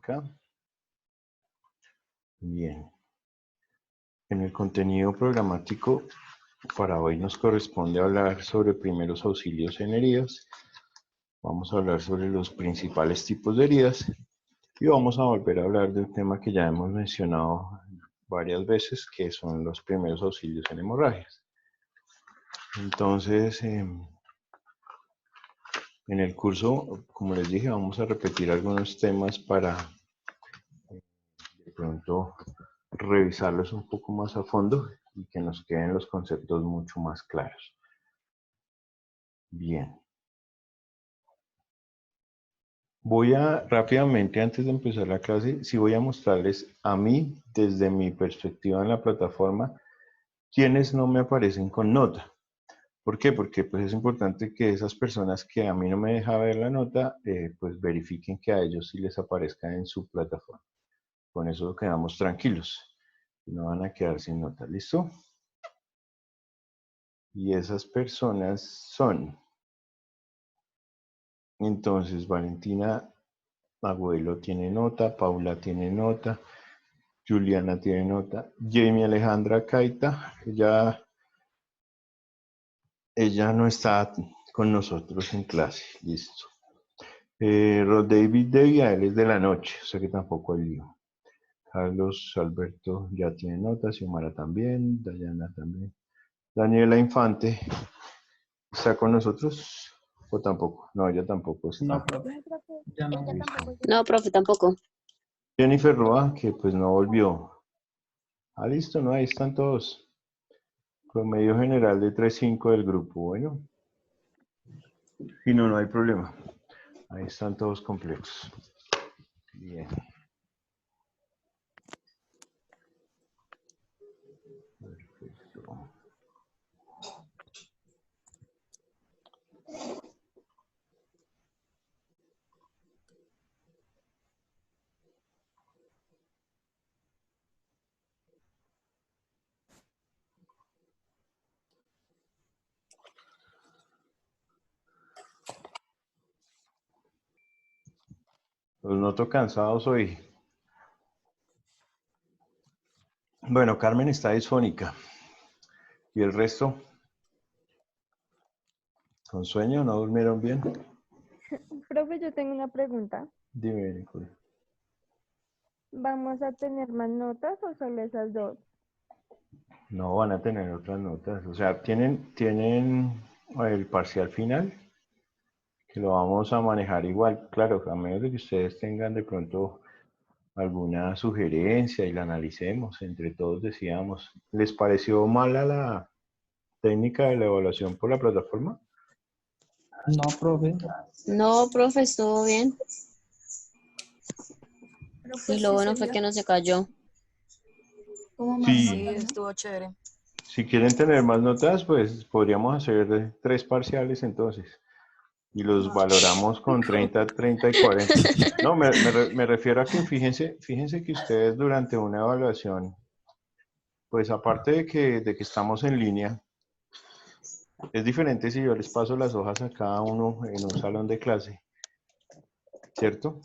acá. Bien. En el contenido programático para hoy nos corresponde hablar sobre primeros auxilios en heridas. Vamos a hablar sobre los principales tipos de heridas y vamos a volver a hablar de un tema que ya hemos mencionado varias veces, que son los primeros auxilios en hemorragias. Entonces, en el curso, como les dije, vamos a repetir algunos temas para de pronto revisarlos un poco más a fondo y que nos queden los conceptos mucho más claros. Bien. Voy a rápidamente, antes de empezar la clase, sí voy a mostrarles a mí, desde mi perspectiva en la plataforma, quienes no me aparecen con nota. ¿Por qué? Porque pues es importante que esas personas que a mí no me deja ver la nota, pues verifiquen que a ellos sí les aparezca en su plataforma. Con eso quedamos tranquilos. No van a quedar sin nota. ¿Listo? Y esas personas son... Entonces, Valentina Agüelo tiene nota, Paula tiene nota, Juliana tiene nota, Jamie Alejandra Caita, ella no está con nosotros en clase, listo. Rod David Devia, él es de la noche, o sea que tampoco hay lío. Carlos Alberto ya tiene nota, Xiomara también, Dayana también. Daniela Infante, ¿está con nosotros? ¿O tampoco? No, ella tampoco está. No, profe. Ya no. No, profe, tampoco. Jennifer Roa, que pues no volvió. Ah, listo, no, ahí están todos. Promedio general de 3.5 del grupo, bueno. Y no hay problema. Ahí están todos completos. Bien. Perfecto. Los noto cansados hoy. Bueno, Carmen está disfónica. ¿Y el resto? ¿Con sueño? ¿No durmieron bien? Profe, yo tengo una pregunta. Dime, Nicole. ¿Vamos a tener más notas o solo esas dos? No van a tener otras notas. O sea, tienen el parcial final, que lo vamos a manejar igual. Claro, a menos de que ustedes tengan de pronto alguna sugerencia y la analicemos. Entre todos decíamos, ¿les pareció mala la técnica de la evaluación por la plataforma? No, profe. No, profe, estuvo bien. Y lo bueno fue que no se cayó. Sí. Sí, estuvo chévere. Si quieren tener más notas, pues podríamos hacer 3 parciales entonces. Y los valoramos con 30, 30 y 40. No, me refiero a que fíjense que ustedes durante una evaluación, pues aparte de que estamos en línea, es diferente si yo les paso las hojas a cada uno en un salón de clase, ¿cierto?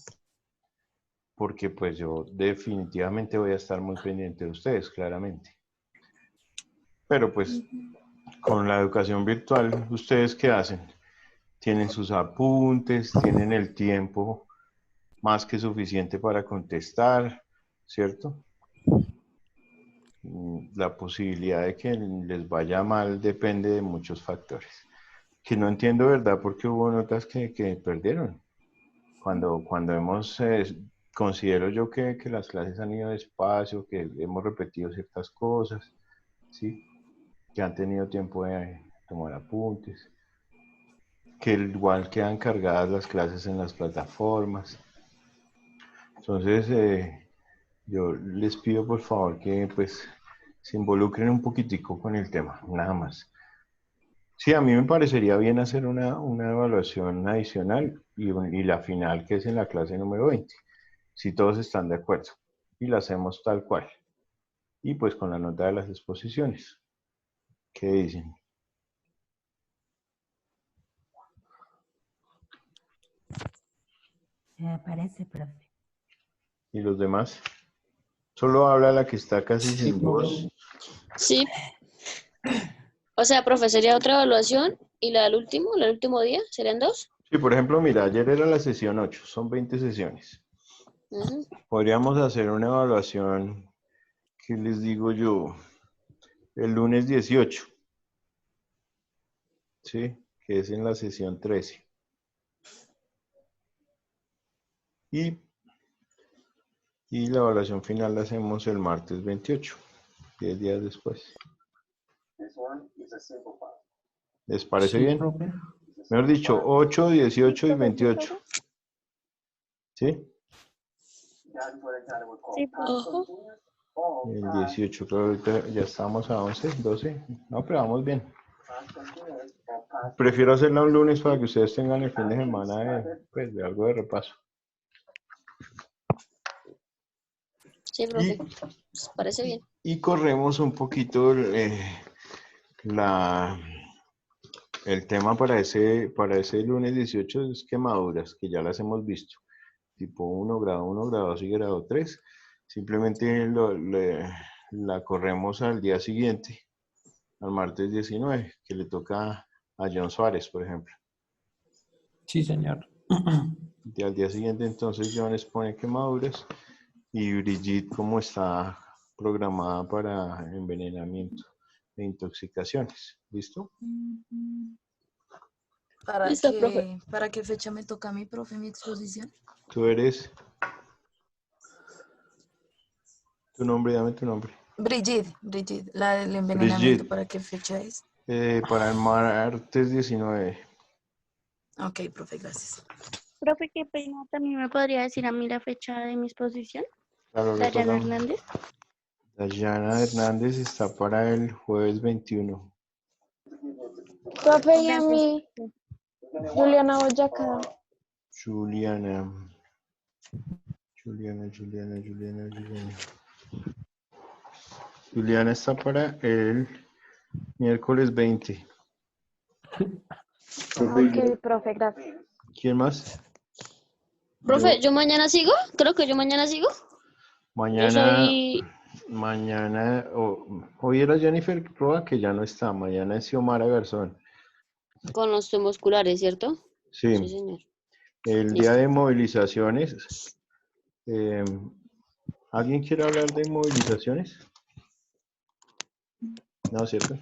Porque pues yo definitivamente voy a estar muy pendiente de ustedes, claramente. Pero pues con la educación virtual, ¿ustedes qué hacen? Tienen sus apuntes, tienen el tiempo más que suficiente para contestar, ¿cierto? La posibilidad de que les vaya mal depende de muchos factores. Que no entiendo, ¿verdad? Porque hubo notas que perdieron. Cuando hemos, considero yo que las clases han ido despacio, que hemos repetido ciertas cosas, ¿sí? Que han tenido tiempo de tomar apuntes, que igual quedan cargadas las clases en las plataformas. Entonces, yo les pido por favor que pues se involucren un poquitico con el tema, nada más. Sí, a mí me parecería bien hacer una evaluación adicional y la final que es en la clase número 20, si todos están de acuerdo. Y la hacemos tal cual. Y pues con la nota de las exposiciones. ¿Qué dicen? Me parece, profe. ¿Y los demás? Solo habla la que está casi Sí, sin voz. Sí. O sea, profe, sería otra evaluación y la del último día, ¿serían 2? Sí, por ejemplo, mira, ayer era la sesión 8, son 20 sesiones. Ujú. Podríamos hacer una evaluación, ¿qué les digo yo? El lunes 18, ¿sí? Que es en la sesión 13. Y, y la evaluación final la hacemos el martes 28, 10 días después. ¿Les parece sí, bien? profe. Mejor dicho, 8, 18 y ¿Profe, sí, 28. profe? ¿Sí? Sí, profe. Ajá. El 18, creo que ahorita ya estamos a 11, 12. No, pero vamos bien. Prefiero hacerla un lunes para que ustedes tengan el fin de semana pues, de algo de repaso. Sí, profe. Pues, parece bien. Y corremos un poquito el tema para ese lunes 18 es quemaduras, que ya las hemos visto. Tipo 1, grado 2 y grado 3. Simplemente la corremos al día siguiente, al martes 19, que le toca a John Suárez, por ejemplo. Sí, señor. Y al día siguiente entonces John expone quemaduras y Brigitte como está programada para envenenamiento e intoxicaciones. ¿Listo? Listo, profe. ¿Para qué fecha me toca a mi profe mi exposición? Tú eres tu nombre, dame tu nombre. Brigitte, la del envenenamiento, Brigitte, ¿para qué fecha es? para el martes 19. Ok, profe, gracias. Profe, qué pena, ¿también me podría decir a mí la fecha de mi exposición? Claro, Dayana recuerda. Hernández. Dayana Hernández está para el jueves 21. Profe, y a Gracias. mí, Juliana Boyacá. Juliana. Juliana. Juliana está para el miércoles 20. Ok, profe, gracias. ¿Quién más? Profe, ¿yo mañana sigo? Creo que yo mañana sigo. Yo Mañana, soy hoy era Jennifer Roa, que ya no está. Mañana es Xiomara Garzón. con los musculares, ¿cierto? Sí, Sí, señor. el día Listo. de movilizaciones. eh, ¿Alguien quiere hablar de movilizaciones? No, ¿cierto?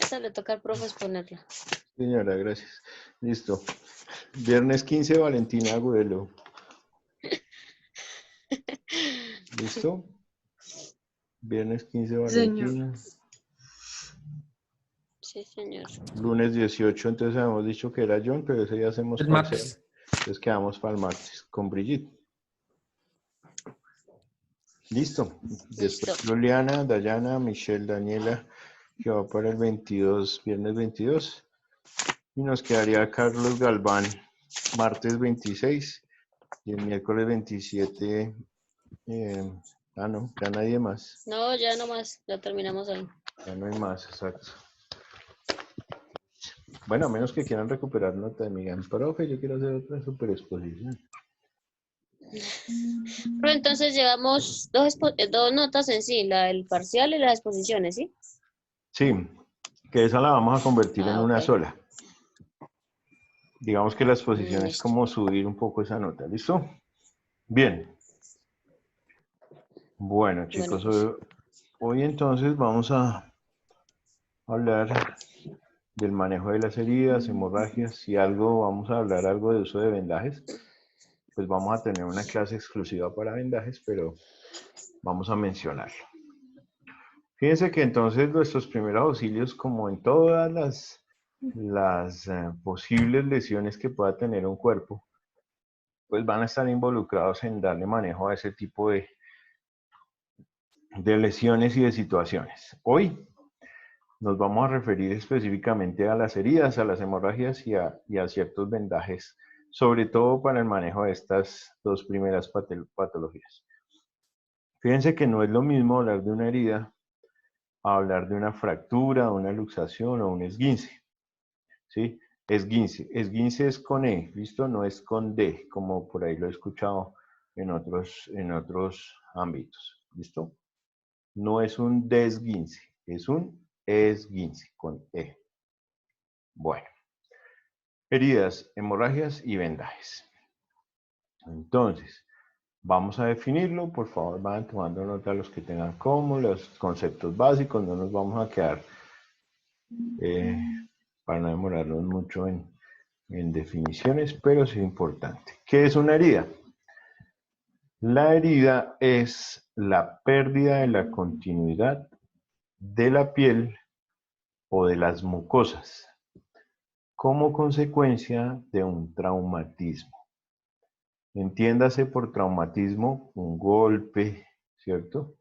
Esa le toca al profe exponerla. Señora, gracias. Listo. Viernes 15, Valentina Agudelo. ¿Listo? Viernes 15, Señor. Valentina. Sí, señor. Lunes 18, entonces habíamos dicho que era John, pero ese día hacemos El parcial. martes. Entonces quedamos para el martes con Brigitte. Listo. Listo. Después Juliana, Dayana, Michelle, Daniela, que va para el 22, viernes 22. Y nos quedaría Carlos Galván, martes 26. Y el miércoles 27. No, ya nadie más. No, ya nomás, ya terminamos ahí. Ya no hay más, exacto. Bueno, a menos que quieran recuperar nota, me digan, profe, yo quiero hacer otra super exposición. Pero entonces llevamos dos notas en sí, la del parcial y las exposiciones, ¿sí? Sí, que esa la vamos a convertir en Ah, una ok. sola. Digamos que la exposición es Listo. como subir un poco esa nota, ¿listo? Bien. Bueno, Bueno, chicos, pues. hoy entonces vamos a hablar del manejo de las heridas, hemorragias. Si algo, vamos a hablar algo de uso de vendajes. Pues vamos a tener una clase exclusiva para vendajes, pero vamos a mencionarlo. Fíjense que entonces nuestros primeros auxilios, como en todas las posibles lesiones que pueda tener un cuerpo, pues van a estar involucrados en darle manejo a ese tipo de lesiones y de situaciones. Hoy nos vamos a referir específicamente a las heridas, a las hemorragias y a ciertos vendajes, sobre todo para el manejo de estas dos primeras patologías. Fíjense que no es lo mismo hablar de una herida a hablar de una fractura, una luxación o un esguince, ¿sí? Esguince. Esguince es con E, ¿listo? No es con D, como por ahí lo he escuchado en otros ámbitos, ¿listo? No es un desguince, es un esguince con E. Bueno, heridas, hemorragias y vendajes. Entonces, vamos a definirlo. Por favor, vayan tomando nota los que tengan como los conceptos básicos. No nos vamos a quedar para no demorarnos mucho en definiciones, pero sí es importante. ¿Qué es una herida? La herida es la pérdida de la continuidad de la piel o de las mucosas como consecuencia de un traumatismo. Entiéndase por traumatismo un golpe, ¿cierto?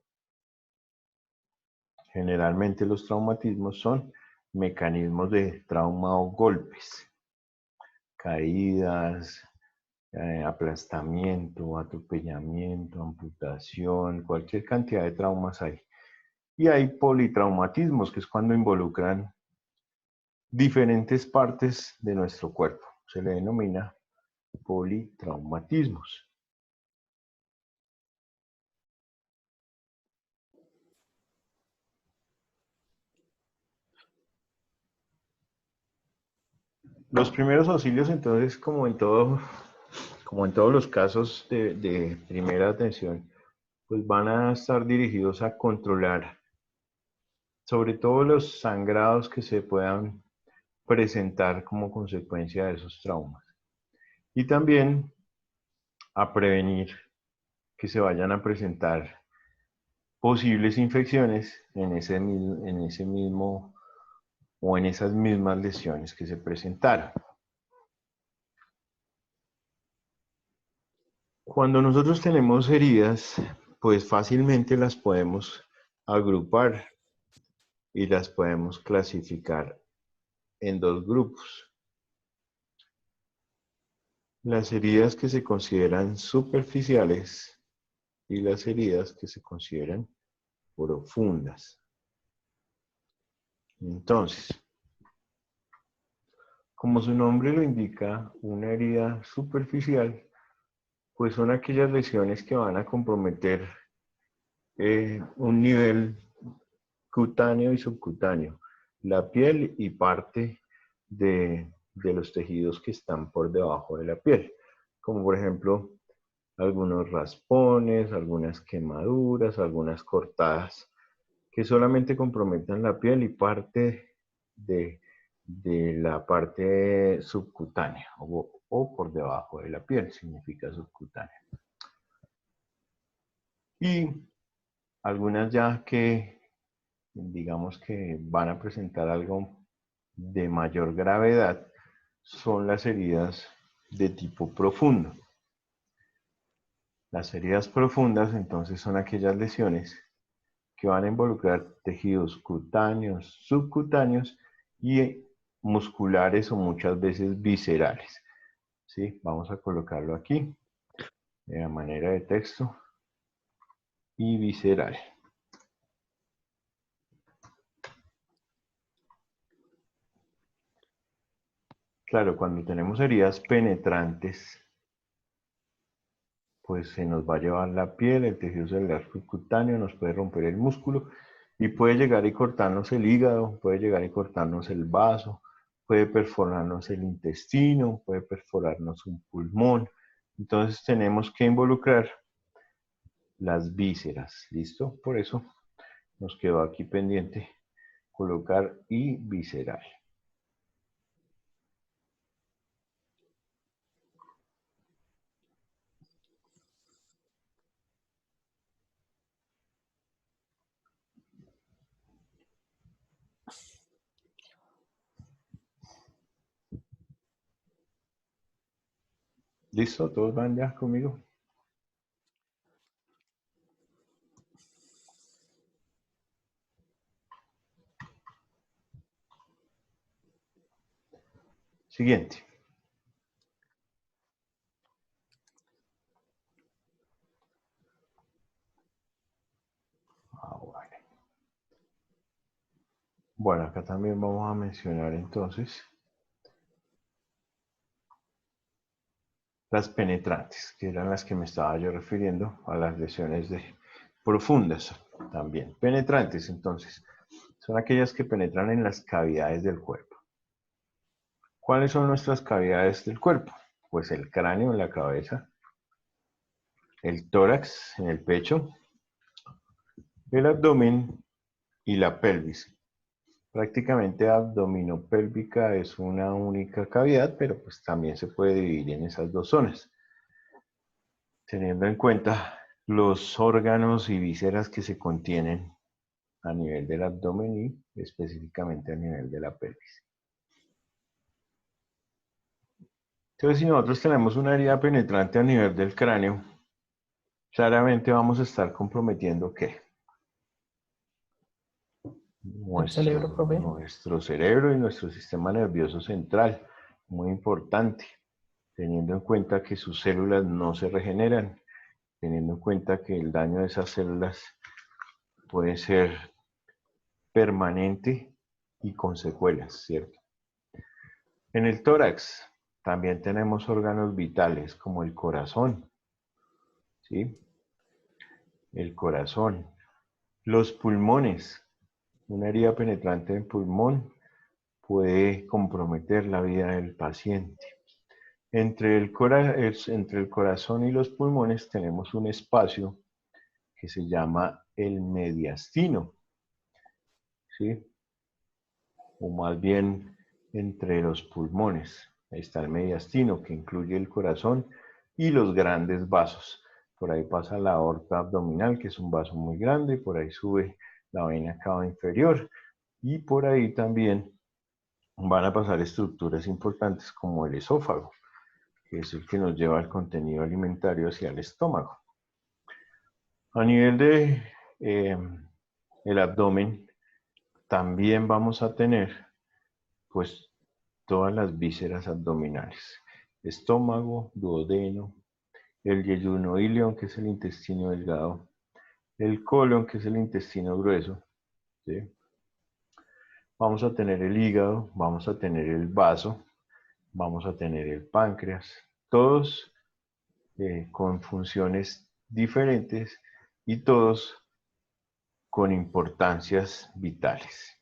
Generalmente los traumatismos son mecanismos de trauma o golpes, caídas, aplastamiento, atropellamiento, amputación, cualquier cantidad de traumas hay. Y hay politraumatismos, que es cuando involucran diferentes partes de nuestro cuerpo. Se le denomina politraumatismos. Los primeros auxilios, entonces, como en todos los casos de primera atención, pues van a estar dirigidos a controlar sobre todo los sangrados que se puedan presentar como consecuencia de esos traumas. Y también a prevenir que se vayan a presentar posibles infecciones en ese mismo o en esas mismas lesiones que se presentaron. Cuando nosotros tenemos heridas, pues fácilmente las podemos agrupar y las podemos clasificar en dos grupos. Las heridas que se consideran superficiales y las heridas que se consideran profundas. Entonces, como su nombre lo indica, una herida superficial, pues son aquellas lesiones que van a comprometer un nivel cutáneo y subcutáneo, la piel y parte de los tejidos que están por debajo de la piel, como por ejemplo algunos raspones, algunas quemaduras, algunas cortadas que solamente comprometen la piel y parte de la parte subcutánea o por debajo de la piel, significa subcutánea. Y algunas ya que digamos que van a presentar algo de mayor gravedad son las heridas de tipo profundo. Las heridas profundas entonces son aquellas lesiones que van a involucrar tejidos cutáneos, subcutáneos y musculares o muchas veces viscerales. ¿Sí? Vamos a colocarlo aquí de manera de texto y visceral. Claro, cuando tenemos heridas penetrantes, pues se nos va a llevar la piel, el tejido celular subcutáneo, nos puede romper el músculo y puede llegar y cortarnos el hígado, puede llegar y cortarnos el vaso, puede perforarnos el intestino, puede perforarnos un pulmón. Entonces tenemos que involucrar las vísceras, ¿listo? Por eso nos quedó aquí pendiente colocar y visceral. ¿Listo? ¿Todos van ya conmigo? Siguiente. Vale. Bueno, acá también vamos a mencionar entonces las penetrantes, que eran las que me estaba yo refiriendo a las lesiones profundas también. Penetrantes, entonces, son aquellas que penetran en las cavidades del cuerpo. ¿Cuáles son nuestras cavidades del cuerpo? Pues el cráneo en la cabeza, el tórax en el pecho, el abdomen y la pelvis. Prácticamente abdominopélvica es una única cavidad, pero pues también se puede dividir en esas dos zonas, teniendo en cuenta los órganos y vísceras que se contienen a nivel del abdomen y específicamente a nivel de la pelvis. Entonces, si nosotros tenemos una herida penetrante a nivel del cráneo, claramente vamos a estar comprometiendo ¿qué? El cerebro, profe. Nuestro cerebro y nuestro sistema nervioso central. Muy importante, teniendo en cuenta que sus células no se regeneran, teniendo en cuenta que el daño de esas células puede ser permanente y con secuelas, ¿cierto? En el tórax también tenemos órganos vitales como el corazón, ¿sí? El corazón. Los pulmones. Una herida penetrante en pulmón puede comprometer la vida del paciente. Entre el corazón y los pulmones tenemos un espacio que se llama el mediastino, ¿sí? O más bien entre los pulmones. Ahí está el mediastino, que incluye el corazón y los grandes vasos. Por ahí pasa la aorta abdominal, que es un vaso muy grande, por ahí sube la vena cava inferior, y por ahí también van a pasar estructuras importantes como el esófago, que es el que nos lleva el contenido alimentario hacia el estómago. A nivel de el abdomen, también vamos a tener pues todas las vísceras abdominales, estómago, duodeno, el yeyuno ilion, que es el intestino delgado, el colon, que es el intestino grueso, ¿sí? Vamos a tener el hígado, vamos a tener el vaso, vamos a tener el páncreas, todos con funciones diferentes y todos con importancias vitales.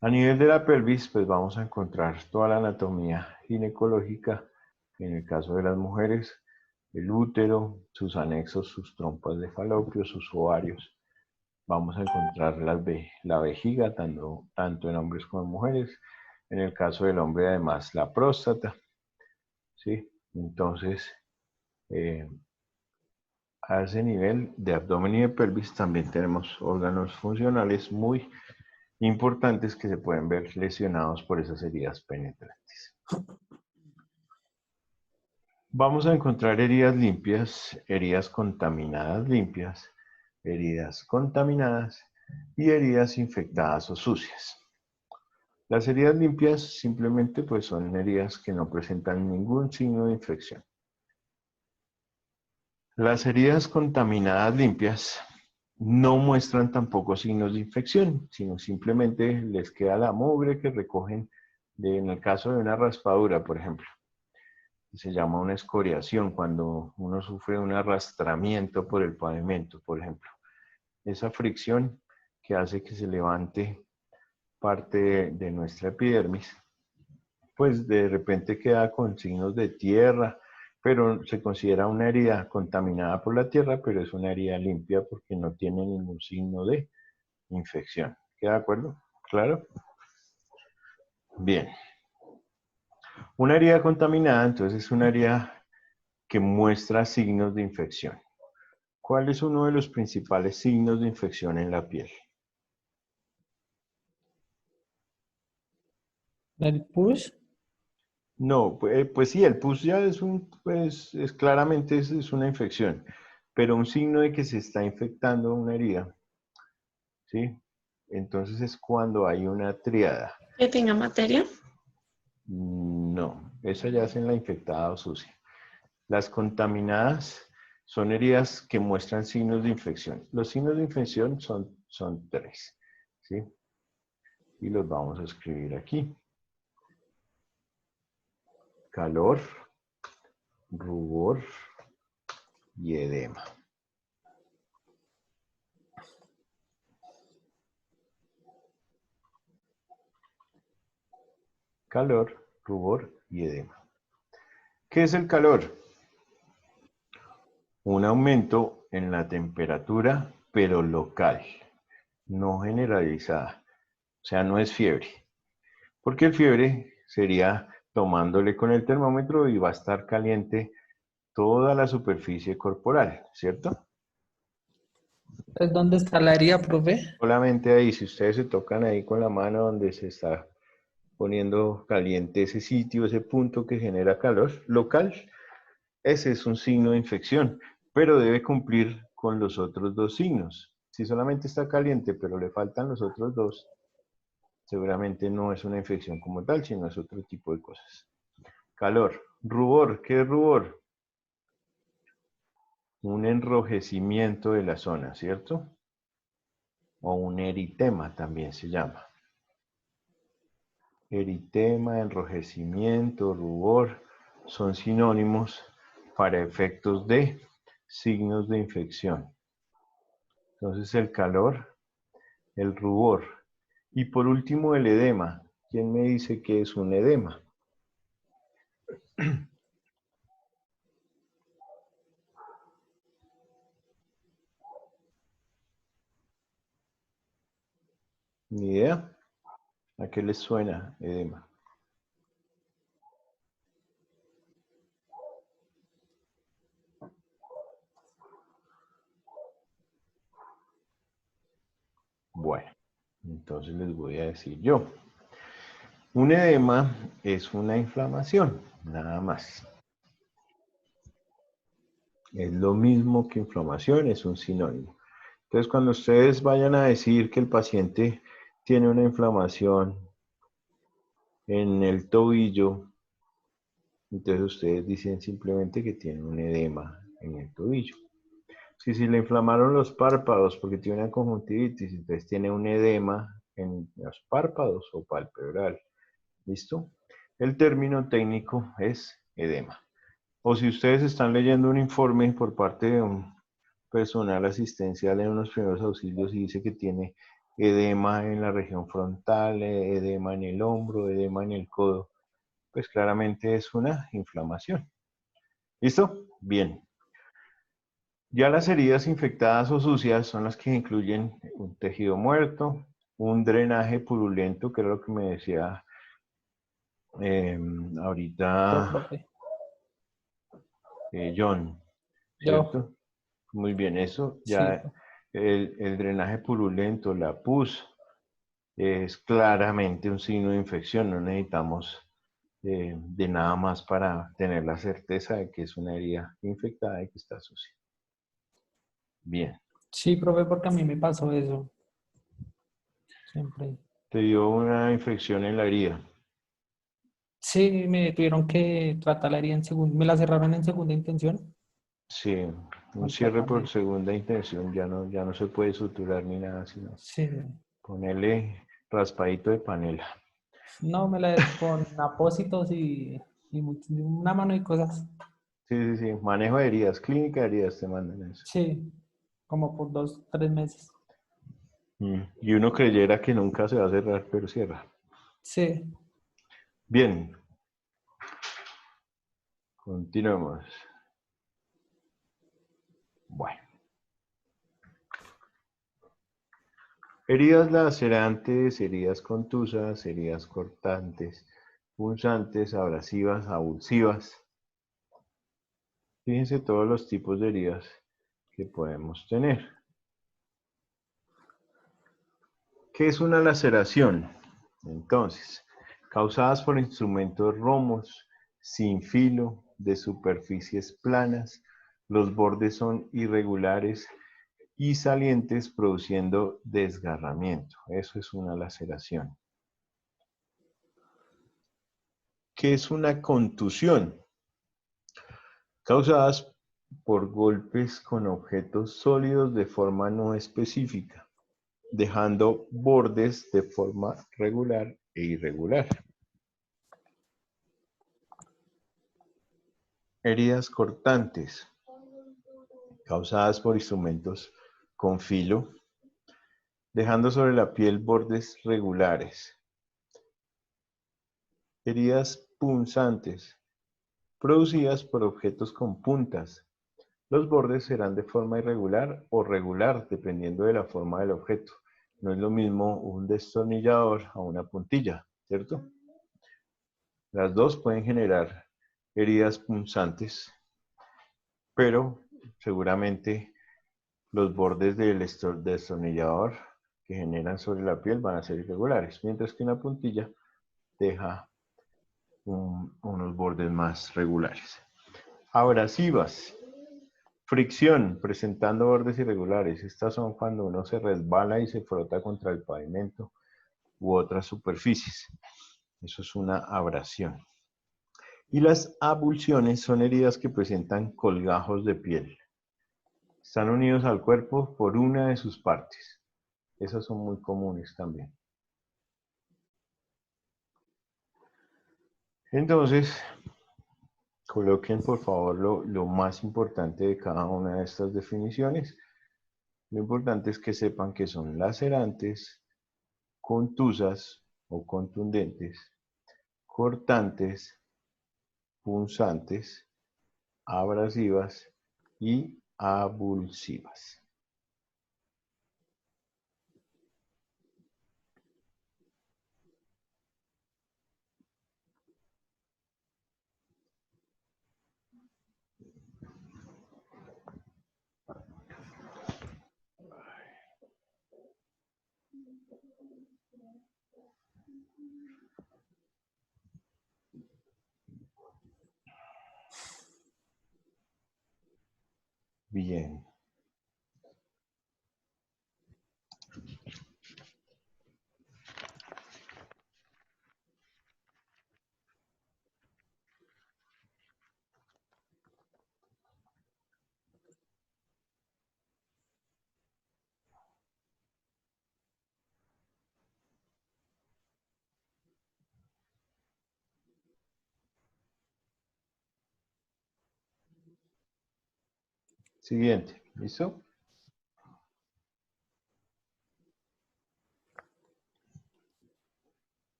A nivel de la pelvis, pues vamos a encontrar toda la anatomía ginecológica, en el caso de las mujeres, el útero, sus anexos, sus trompas de falopio, sus ovarios. Vamos a encontrar la vejiga, tanto en hombres como en mujeres. En el caso del hombre, además, la próstata, ¿sí? Entonces, a ese nivel de abdomen y de pelvis también tenemos órganos funcionales muy importantes que se pueden ver lesionados por esas heridas penetrantes. Vamos a encontrar heridas limpias, heridas contaminadas limpias, heridas contaminadas y heridas infectadas o sucias. Las heridas limpias simplemente pues son heridas que no presentan ningún signo de infección. Las heridas contaminadas limpias no muestran tampoco signos de infección, sino simplemente les queda la mugre que recogen en el caso de una raspadura, por ejemplo. Se llama una escoriación cuando uno sufre un arrastramiento por el pavimento, por ejemplo. Esa fricción que hace que se levante parte de nuestra epidermis, pues de repente queda con signos de tierra, pero se considera una herida contaminada por la tierra, pero es una herida limpia porque no tiene ningún signo de infección. ¿Queda de acuerdo? ¿Claro? Bien. Una herida contaminada, entonces, es una herida que muestra signos de infección. ¿Cuál es uno de los principales signos de infección en la piel? ¿El pus? No, pues sí, el pus ya es claramente es una infección, pero un signo de que se está infectando una herida, ¿sí? Entonces es cuando hay una triada. ¿Que tenga materia? No, esa ya es en la infectada o sucia. Las contaminadas son heridas que muestran signos de infección. Los signos de infección son tres, ¿sí? Y los vamos a escribir aquí. Calor, rubor y edema. Calor, rubor y edema. ¿Qué es el calor? Un aumento en la temperatura, pero local, no generalizada. O sea, no es fiebre. Porque el fiebre sería tomándole con el termómetro y va a estar caliente toda la superficie corporal, ¿cierto? ¿Es dónde está la herida, profe? Solamente ahí, si ustedes se tocan ahí con la mano donde se está poniendo caliente ese sitio, ese punto que genera calor local, ese es un signo de infección, pero debe cumplir con los otros dos signos. Si solamente está caliente, pero le faltan los otros dos, seguramente no es una infección como tal, sino es otro tipo de cosas. Calor. Rubor. ¿Qué es rubor? Un enrojecimiento de la zona, ¿cierto? O un eritema también se llama. Eritema, enrojecimiento, rubor, son sinónimos para efectos de signos de infección. Entonces el calor, el rubor y por último el edema. ¿Quién me dice qué es un edema? ¿Ni idea? ¿A qué les suena edema? Bueno, entonces les voy a decir yo. Un edema es una inflamación, nada más. Es lo mismo que inflamación, es un sinónimo. Entonces, cuando ustedes vayan a decir que el paciente tiene una inflamación en el tobillo, entonces ustedes dicen simplemente que tiene un edema en el tobillo. Si le inflamaron los párpados porque tiene una conjuntivitis, entonces tiene un edema en los párpados o palpebral. ¿Listo? El término técnico es edema. O si ustedes están leyendo un informe por parte de un personal asistencial en unos primeros auxilios y dice que tiene edema en la región frontal, edema en el hombro, edema en el codo, pues claramente es una inflamación. ¿Listo? Bien. Ya las heridas infectadas o sucias son las que incluyen un tejido muerto, un drenaje purulento, que era lo que me decía ahorita Profe. John, Yo. ¿cierto? Muy bien, eso Sí, ya el drenaje purulento, la pus, es claramente un signo de infección. No necesitamos de nada más para tener la certeza de que es una herida infectada y que está sucia. Bien. sí, profe, porque a mí me pasó eso. Siempre. Te dio una infección en la herida. Sí, me tuvieron que tratar la herida en segunda, me la cerraron en segunda intención. Sí, un Con cierre por tratamiento. segunda intención ya no se puede suturar ni nada, sino Sí. ponerle raspadito de panela. No, con apósitos y una mano y cosas. Sí, sí, sí. Manejo de heridas, clínica de heridas te mandan eso. Sí, como por 2, 3 meses. Y uno creyera que nunca se va a cerrar, pero cierra. Sí. Bien. Continuemos. Bueno. Heridas lacerantes, heridas contusas, heridas cortantes, punzantes, abrasivas, abulsivas. Fíjense todos los tipos de heridas que podemos tener. ¿Qué es una laceración? Entonces, causadas por instrumentos romos, sin filo, de superficies planas, los bordes son irregulares y salientes produciendo desgarramiento. Eso es una laceración. ¿Qué es una contusión? Causadas por golpes con objetos sólidos de forma no específica, dejando bordes de forma regular e irregular. Heridas cortantes causadas por instrumentos con filo, dejando sobre la piel bordes regulares. Heridas punzantes, producidas por objetos con puntas. Los bordes serán de forma irregular o regular, dependiendo de la forma del objeto. No es lo mismo un destornillador a una puntilla, ¿cierto? Las dos pueden generar heridas punzantes, pero seguramente los bordes del destornillador que generan sobre la piel van a ser irregulares, mientras que una puntilla deja unos bordes más regulares. Abrasivas, fricción, presentando bordes irregulares. Estas son cuando uno se resbala y se frota contra el pavimento u otras superficies. Eso es una abrasión. Y las abulsiones son heridas que presentan colgajos de piel. Están unidos al cuerpo por una de sus partes. Esas son muy comunes también. Entonces, coloquen por favor lo más importante de cada una de estas definiciones. Lo importante es que sepan que son lacerantes, contusas o contundentes, cortantes, punzantes, abrasivas y abulsivas. Bien. Siguiente. ¿Listo?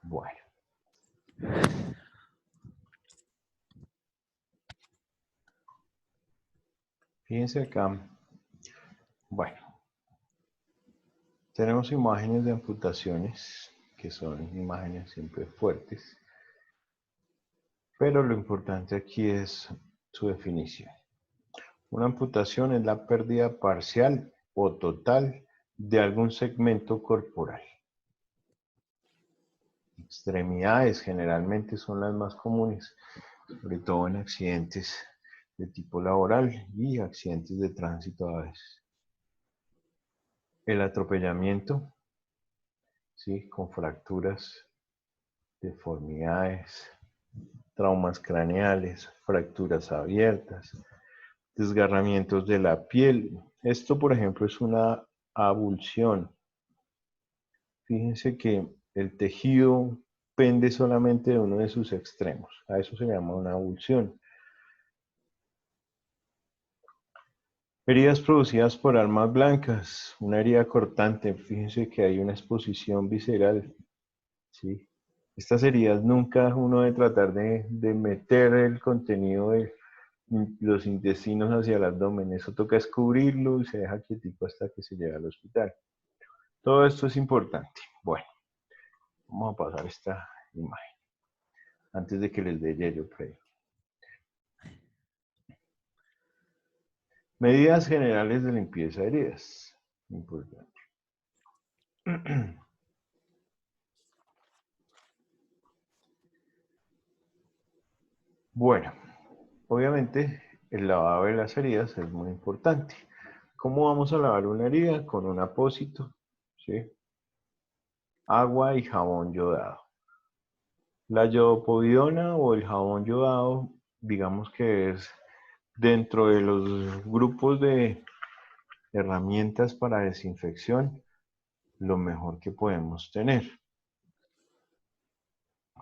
Bueno. Fíjense acá. Bueno. Tenemos imágenes de amputaciones, que son imágenes siempre fuertes. Pero lo importante aquí es su definición. Una amputación es la pérdida parcial o total de algún segmento corporal. Extremidades generalmente son las más comunes, sobre todo en accidentes de tipo laboral y accidentes de tránsito a veces. El atropellamiento, ¿sí? Con fracturas, deformidades, traumas craneales, fracturas abiertas, desgarramientos de la piel. Esto, por ejemplo, es una abulsión. Fíjense que el tejido pende solamente de uno de sus extremos. A eso se llama una abulsión. Heridas producidas por armas blancas. Una herida cortante. Fíjense que hay una exposición visceral. ¿Sí? Estas heridas nunca uno debe tratar de meter el contenido de los intestinos hacia el abdomen. Eso toca descubrirlo y se deja quietico hasta que se llega al hospital. Todo esto es importante. Bueno, vamos a pasar esta imagen antes de que les dé Yellow Play. Medidas generales de limpieza de heridas. Importante. Bueno, obviamente el lavado de las heridas es muy importante. ¿Cómo vamos a lavar una herida? Con un apósito, ¿sí? Agua y jabón yodado. La yodopovidona o el jabón yodado, digamos que es dentro de los grupos de herramientas para desinfección, lo mejor que podemos tener.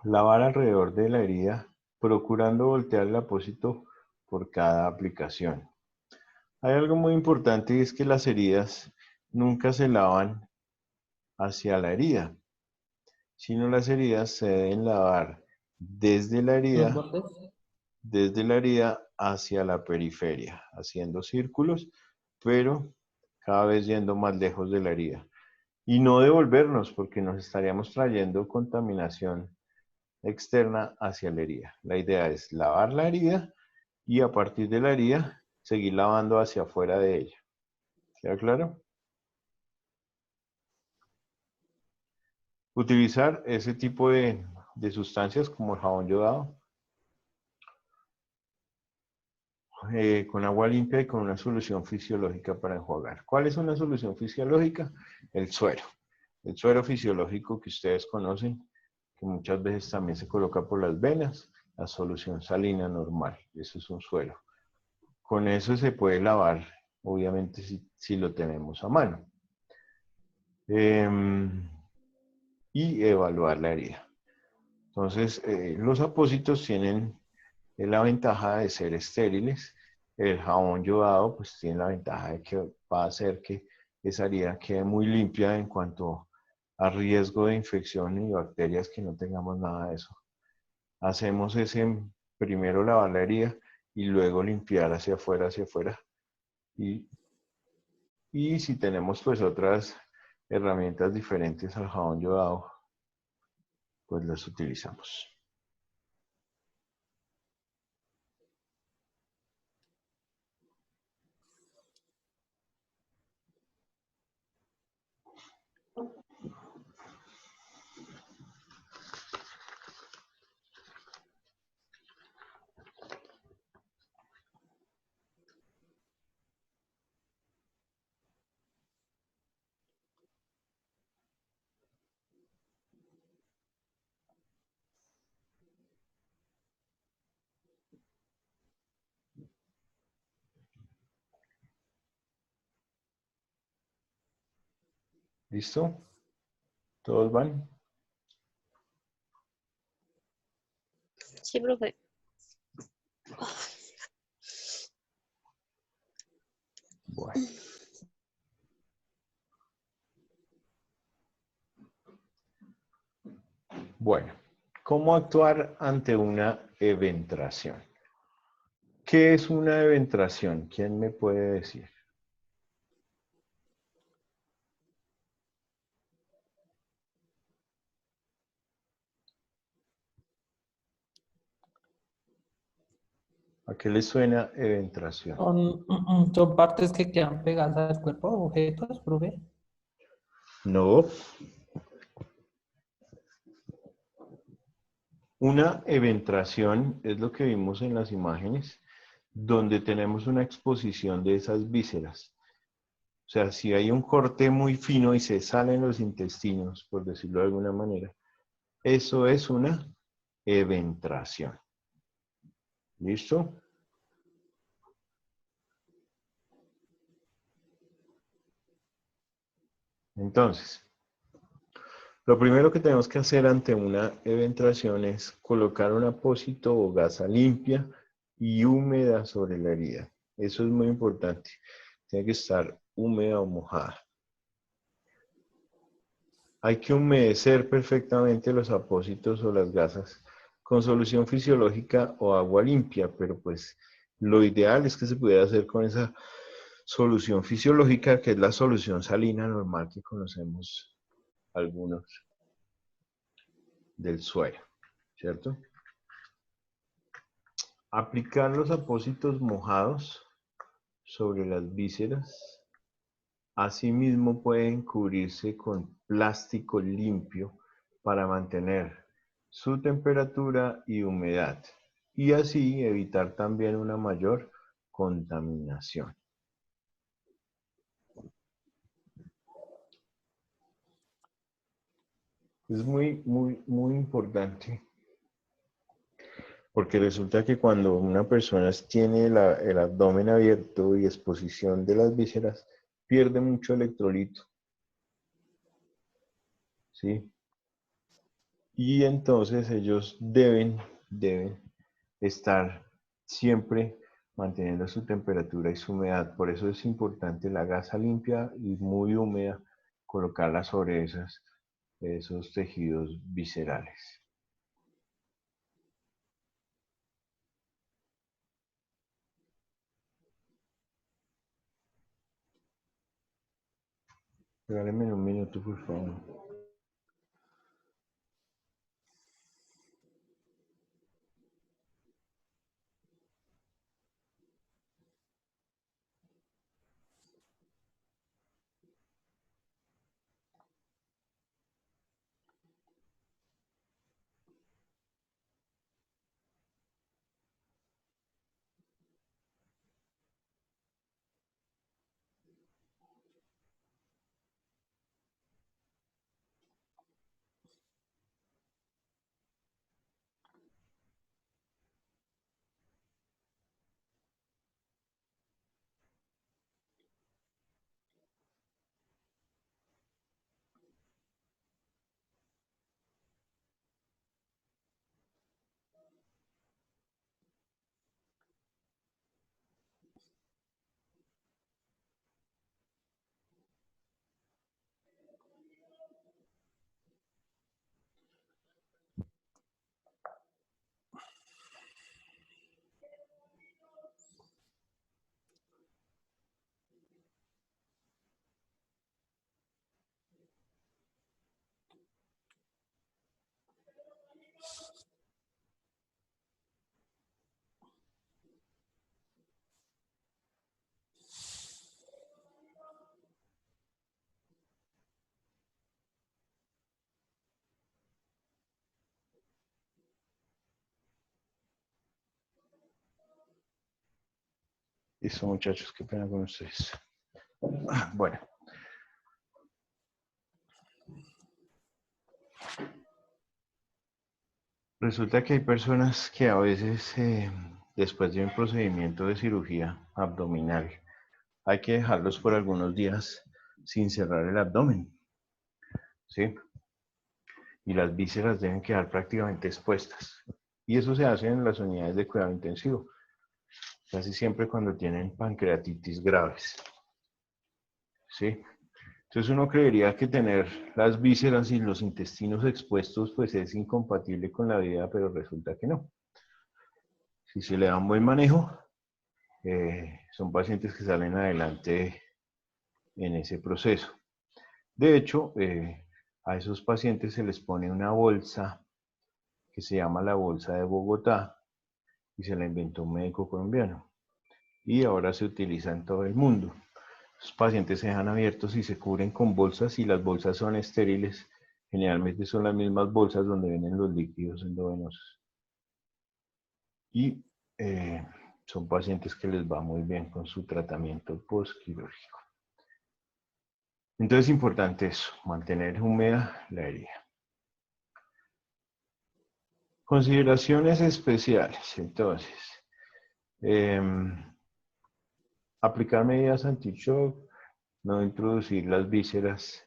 Lavar alrededor de la herida, procurando voltear el apósito por cada aplicación. Hay algo muy importante y es que las heridas nunca se lavan hacia la herida, sino las heridas se deben lavar desde la Los herida, bordes. hacia la periferia, haciendo círculos, pero cada vez yendo más lejos de la herida. Y no devolvernos, porque nos estaríamos trayendo contaminación externa hacia la herida. La idea es lavar la herida y a partir de la herida seguir lavando hacia afuera de ella. ¿Queda claro? Utilizar ese tipo de sustancias como el jabón yodado con agua limpia y con una solución fisiológica para enjuagar. ¿Cuál es una solución fisiológica? El suero. El suero fisiológico que ustedes conocen, que muchas veces también se coloca por las venas, la solución salina normal. Eso es un suero. Con eso se puede lavar, obviamente, si lo tenemos a mano. Y evaluar la herida. Entonces, los apósitos tienen la ventaja de ser estériles. El jabón yodado pues tiene la ventaja de que va a hacer que esa herida quede muy limpia en cuanto a riesgo de infección y bacterias, que no tengamos nada de eso. Hacemos ese primero lavar la herida y luego limpiar hacia afuera, y si tenemos pues otras herramientas diferentes al jabón yodado, pues las utilizamos. ¿Listo? ¿Todos van? Sí, profe. Bueno. Bueno, ¿cómo actuar ante una eventración? ¿Qué es una eventración? ¿Quién me puede decir? ¿A qué le suena eventración? Son partes que quedan pegadas al cuerpo, objetos, profe. No. Una eventración es lo que vimos en las imágenes, donde tenemos una exposición de esas vísceras. O sea, si hay un corte muy fino y se salen los intestinos, por decirlo de alguna manera, eso es una eventración. ¿Listo? Entonces, lo primero que tenemos que hacer ante una eventración es colocar un apósito o gasa limpia y húmeda sobre la herida. Eso es muy importante. Tiene que estar húmeda o mojada. Hay que humedecer perfectamente los apósitos o las gasas con solución fisiológica o agua limpia, pero pues lo ideal es que se pudiera hacer con esa solución fisiológica, que es la solución salina normal que conocemos algunos del suero, ¿cierto? Aplicar los apósitos mojados sobre las vísceras. Asimismo pueden cubrirse con plástico limpio para mantener su temperatura y humedad, y así evitar también una mayor contaminación. Es muy importante, porque resulta que cuando una persona tiene el abdomen abierto y exposición de las vísceras, pierde mucho electrolito, ¿sí? Y entonces ellos deben estar siempre manteniendo su temperatura y su humedad. Por eso es importante la gasa limpia y muy húmeda, colocarla sobre esos tejidos viscerales. Regáleme un minuto, por favor. Listo, muchachos, qué pena con ustedes. Bueno. Resulta que hay personas que a veces, después de un procedimiento de cirugía abdominal, hay que dejarlos por algunos días sin cerrar el abdomen, ¿sí? Y las vísceras deben quedar prácticamente expuestas. Y eso se hace en las unidades de cuidado intensivo, casi siempre cuando tienen pancreatitis graves, ¿sí? Entonces uno creería que tener las vísceras y los intestinos expuestos pues es incompatible con la vida, pero resulta que no. Si se le da un buen manejo, son pacientes que salen adelante en ese proceso. De hecho, a esos pacientes se les pone una bolsa que se llama la bolsa de Bogotá y se la inventó un médico colombiano y ahora se utiliza en todo el mundo. Los pacientes se dejan abiertos y se cubren con bolsas y las bolsas son estériles. Generalmente son las mismas bolsas donde vienen los líquidos endovenosos. Y son pacientes que les va muy bien con su tratamiento postquirúrgico. Entonces es importante eso, mantener húmeda la herida. Consideraciones especiales, entonces. Aplicar medidas anti-shock, no introducir las vísceras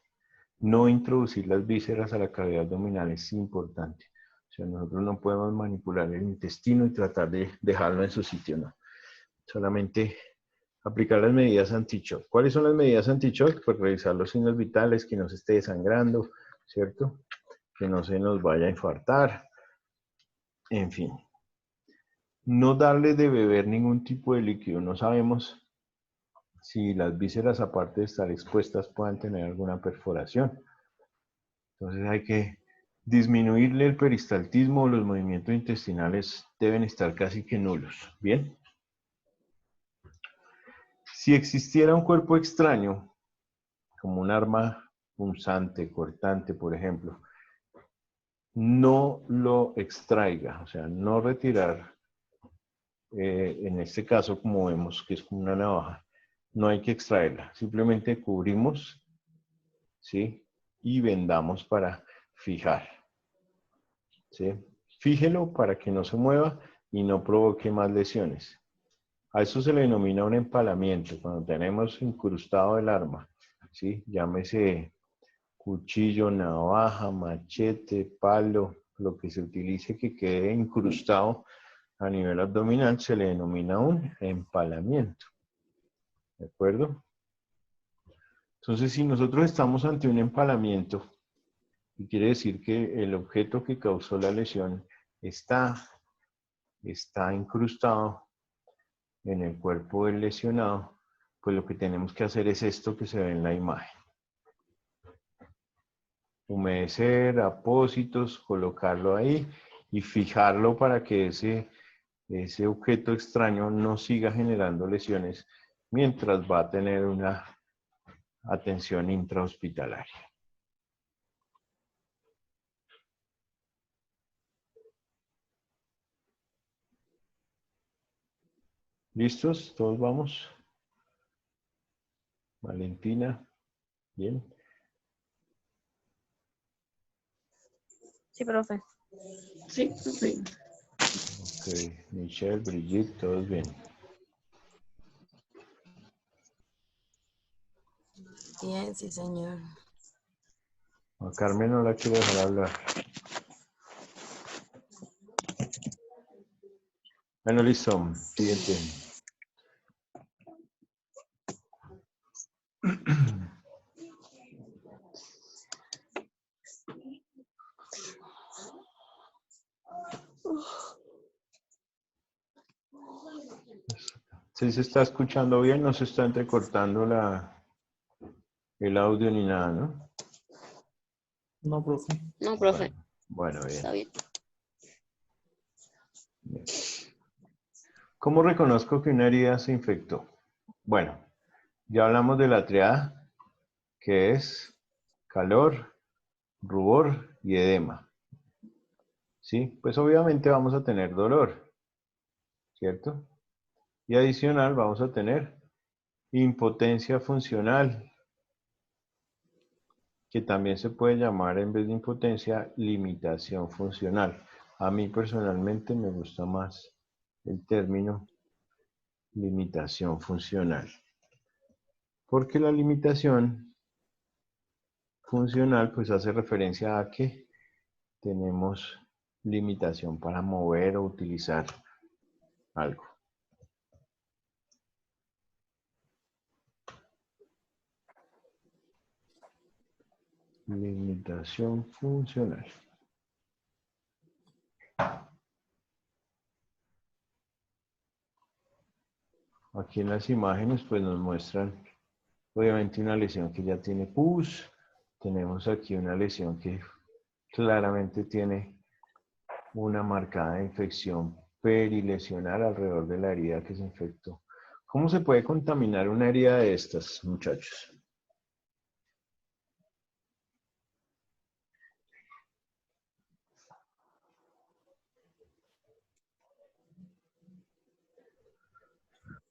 a la cavidad abdominal es importante. O sea, nosotros no podemos manipular el intestino y tratar de dejarlo en su sitio, no. Solamente aplicar las medidas anti-shock. ¿Cuáles son las medidas anti-shock? Pues revisar los signos vitales, que no se esté desangrando, ¿cierto? Que no se nos vaya a infartar. En fin. No darle de beber ningún tipo de líquido. No sabemos si las vísceras, aparte de estar expuestas, puedan tener alguna perforación. Entonces hay que disminuirle el peristaltismo, los movimientos intestinales deben estar casi que nulos. ¿Bien? Si existiera un cuerpo extraño, como un arma punzante, cortante, por ejemplo, no lo extraiga, o sea, no retirar en este caso, como vemos que es como una navaja, no hay que extraerla, simplemente cubrimos, ¿sí? Y vendamos para fijar, ¿sí? Fíjelo para que no se mueva y no provoque más lesiones. A eso se le denomina un empalamiento, cuando tenemos incrustado el arma, ¿sí? Llámese cuchillo, navaja, machete, palo, lo que se utilice que quede incrustado a nivel abdominal se le denomina un empalamiento. ¿De acuerdo? Entonces, si nosotros estamos ante un empalamiento, quiere decir que el objeto que causó la lesión está incrustado en el cuerpo del lesionado, pues lo que tenemos que hacer es esto que se ve en la imagen. Humedecer, apósitos, colocarlo ahí y fijarlo para que ese objeto extraño no siga generando lesiones mientras va a tener una atención intrahospitalaria. ¿Listos? ¿Todos vamos? Valentina, ¿bien? Sí, profe. Sí, profe. Ok, Michelle, Brigitte, todos bien. Bien, sí, señor. A Carmen no la quiero dejar hablar. Bueno, listo. Siguiente. ¿Sí se está escuchando bien? No se está entrecortando el audio ni nada, ¿no? No, profe. No, profe, Bueno, bien. está bien. ¿Cómo reconozco que una herida se infectó? Bueno, ya hablamos de la triada, que es calor, rubor y edema. ¿Sí? Pues obviamente vamos a tener dolor, ¿cierto? Y adicional vamos a tener impotencia funcional, que también se puede llamar en vez de impotencia, limitación funcional. A mí personalmente me gusta más el término limitación funcional. Porque la limitación funcional pues hace referencia a que tenemos limitación para mover o utilizar algo. Limitación funcional. Aquí en las imágenes pues nos muestran obviamente una lesión que ya tiene pus. Tenemos aquí una lesión que claramente tiene una marcada infección perilesional alrededor de la herida que se infectó. ¿Cómo se puede contaminar una herida de estas, muchachos?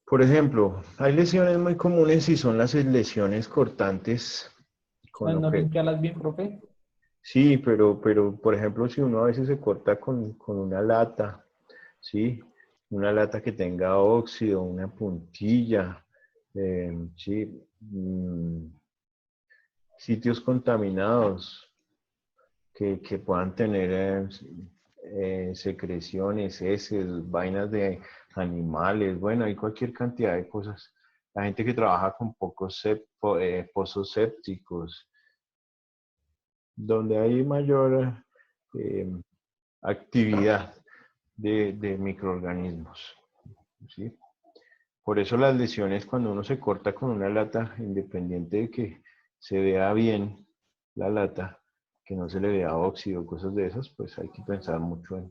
Por ejemplo, hay lesiones muy comunes y son las lesiones cortantes con ¿No objetos. limpiarlas bien, profe? Sí, pero por ejemplo, si uno a veces se corta con una lata, ¿sí? Una lata que tenga óxido, una puntilla, ¿sí? Sitios contaminados que puedan tener secreciones, heces, vainas de animales, bueno, hay cualquier cantidad de cosas. La gente que trabaja con pocos pozos sépticos, donde hay mayor actividad de microorganismos, ¿sí? Por eso las lesiones cuando uno se corta con una lata, independiente de que se vea bien la lata, que no se le vea óxido, cosas de esas, pues hay que pensar mucho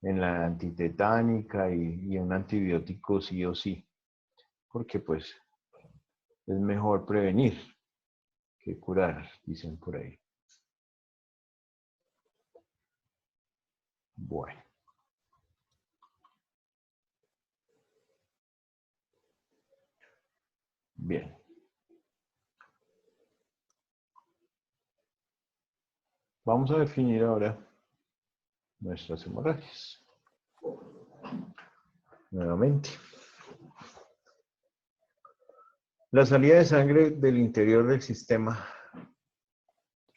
en la antitetánica y un antibiótico sí o sí, porque pues es mejor prevenir que curar, dicen por ahí. Bueno. Bien. Vamos a definir ahora nuestras hemorragias. Nuevamente. La salida de sangre del interior del sistema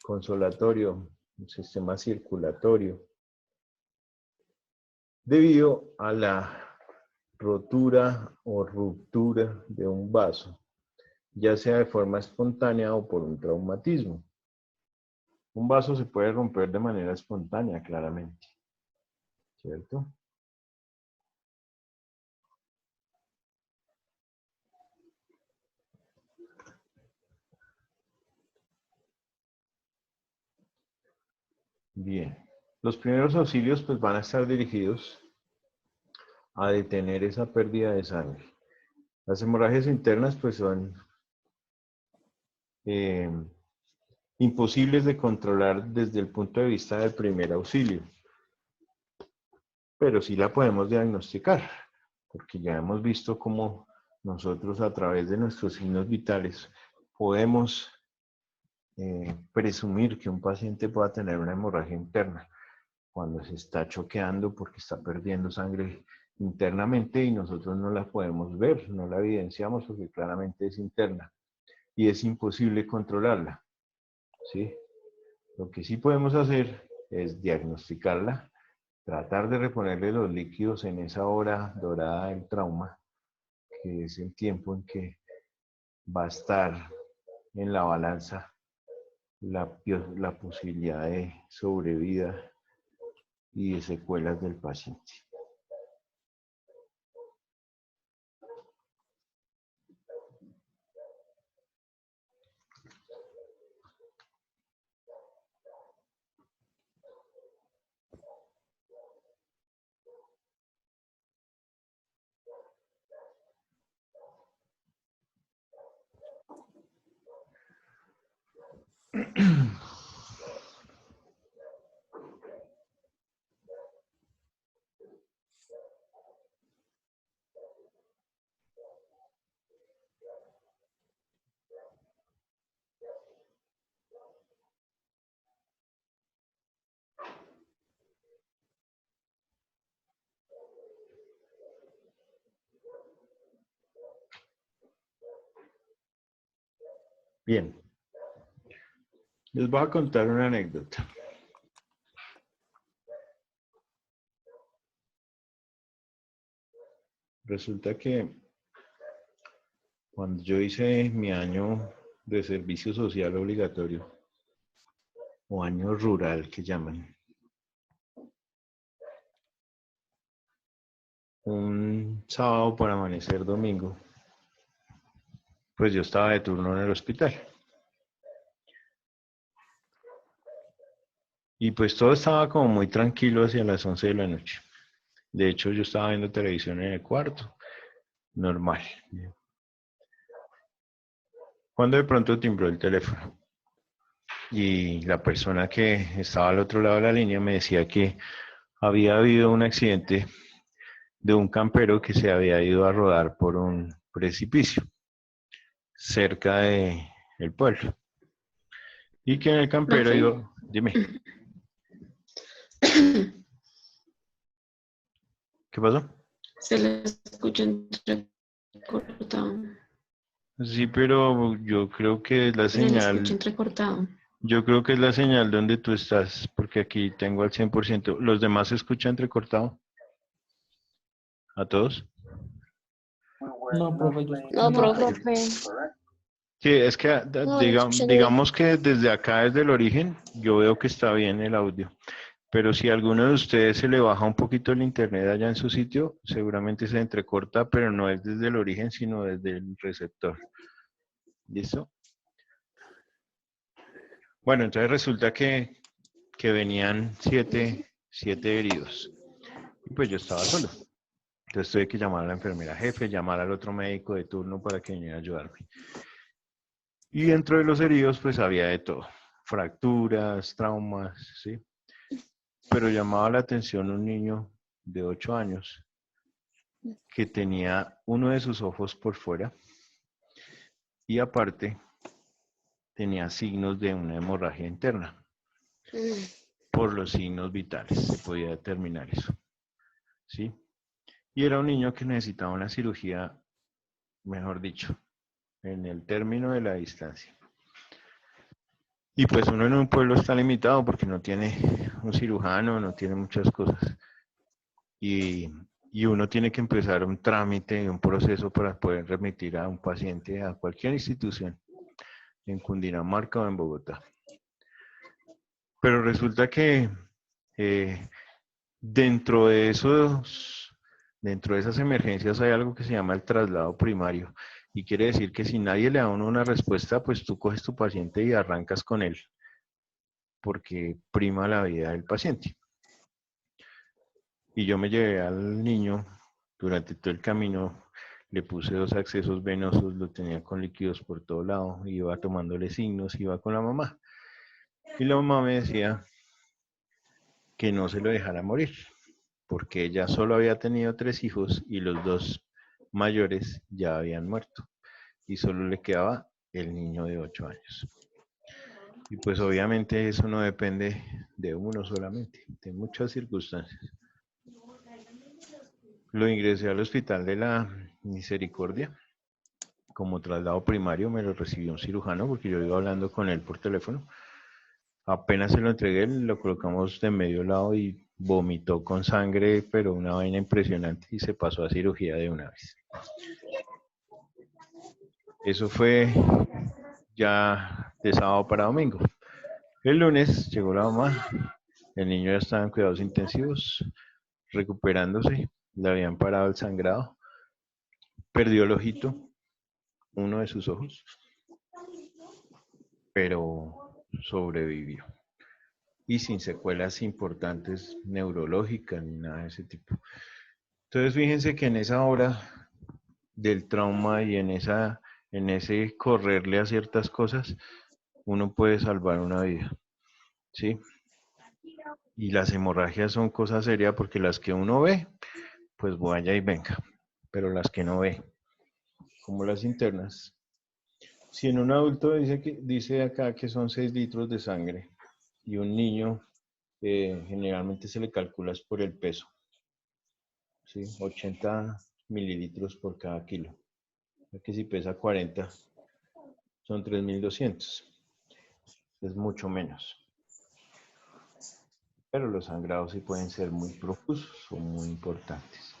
consolatorio, el sistema circulatorio, debido a la rotura o ruptura de un vaso, ya sea de forma espontánea o por un traumatismo. Un vaso se puede romper de manera espontánea, claramente, ¿cierto? Bien. Los primeros auxilios pues van a estar dirigidos a detener esa pérdida de sangre. Las hemorragias internas pues son imposibles de controlar desde el punto de vista del primer auxilio, pero sí la podemos diagnosticar, porque ya hemos visto cómo nosotros a través de nuestros signos vitales podemos presumir que un paciente pueda tener una hemorragia interna cuando se está choqueando porque está perdiendo sangre internamente y nosotros no la podemos ver, no la evidenciamos porque claramente es interna y es imposible controlarla, ¿sí? Lo que sí podemos hacer es diagnosticarla, tratar de reponerle los líquidos en esa hora dorada del trauma, que es el tiempo en que va a estar en la balanza la posibilidad de sobrevida y de secuelas del paciente. Bien, les voy a contar una anécdota. Resulta que cuando yo hice mi año de servicio social obligatorio, o año rural que llaman, un sábado para amanecer domingo, pues yo estaba de turno en el hospital. Y pues todo estaba como muy tranquilo hacia las 11 de la noche. De hecho, yo estaba viendo televisión en el cuarto, normal. Cuando de pronto timbró el teléfono y la persona que estaba al otro lado de la línea me decía que había habido un accidente de un campero que se había ido a rodar por un precipicio cerca del pueblo. Y que en el campero iba... Dime. ¿Qué pasó? Se le escucha entrecortado. Sí, pero yo creo que es la Se le escucha señal... entrecortado. Yo creo que es la señal donde tú estás, porque aquí tengo al 100%. ¿Los demás se escucha entrecortado? ¿A todos? No, profe, yo No, No, profe. profe. Sí, es que No, yo escuché bien. digamos que desde acá, desde el origen, yo veo que está bien el audio. Pero si a alguno de ustedes se le baja un poquito el internet allá en su sitio, seguramente se entrecorta, pero no es desde el origen, sino desde el receptor. ¿Listo? Bueno, entonces resulta que venían siete heridos. Y pues yo estaba solo. Entonces tuve que llamar a la enfermera jefe, llamar al otro médico de turno para que viniera a ayudarme. Y dentro de los heridos, pues había de todo. Fracturas, traumas, ¿sí? Pero llamaba la atención un niño de 8 años que tenía uno de sus ojos por fuera y aparte tenía signos de una hemorragia interna. Por los signos vitales se podía determinar eso, ¿sí? Y era un niño que necesitaba una cirugía, mejor dicho, en el término de la distancia. Y pues uno en un pueblo está limitado porque no tiene un cirujano, no tiene muchas cosas. Y uno tiene que empezar un trámite, un proceso para poder remitir a un paciente a cualquier institución, en Cundinamarca o en Bogotá. Pero resulta que dentro de esas emergencias hay algo que se llama el traslado primario. Y quiere decir que si nadie le da a uno una respuesta, pues tú coges tu paciente y arrancas con él, porque prima la vida del paciente. Y yo me llevé al niño durante todo el camino, le puse 2 accesos venosos, lo tenía con líquidos por todo lado, iba tomándole signos, iba con la mamá. Y la mamá me decía que no se lo dejara morir, porque ella solo había tenido 3 hijos y los 2 mayores ya habían muerto. Y solo le quedaba el niño de 8 años. Y pues obviamente eso no depende de uno solamente, de muchas circunstancias. Lo ingresé al hospital de la Misericordia. Como traslado primario me lo recibió un cirujano porque yo iba hablando con él por teléfono. Apenas se lo entregué, lo colocamos de medio lado y vomitó con sangre, pero una vaina impresionante, y se pasó a cirugía de una vez. Eso fue ya de sábado para domingo. El lunes llegó la mamá, el niño ya estaba en cuidados intensivos, recuperándose, le habían parado el sangrado, perdió el ojito, uno de sus ojos, pero sobrevivió. Y sin secuelas importantes neurológicas ni nada de ese tipo. Entonces fíjense que en esa hora del trauma y en ese correrle a ciertas cosas, uno puede salvar una vida, ¿sí? Y las hemorragias son cosas serias porque las que uno ve, pues vaya y venga. Pero las que no ve, como las internas. Si en un adulto dice acá que son 6 litros de sangre y un niño generalmente se le calcula por el peso, ¿sí? 80 mililitros por cada kilo. Que si pesa 40, son 3.200. Es mucho menos. Pero los sangrados sí pueden ser muy profusos o muy importantes.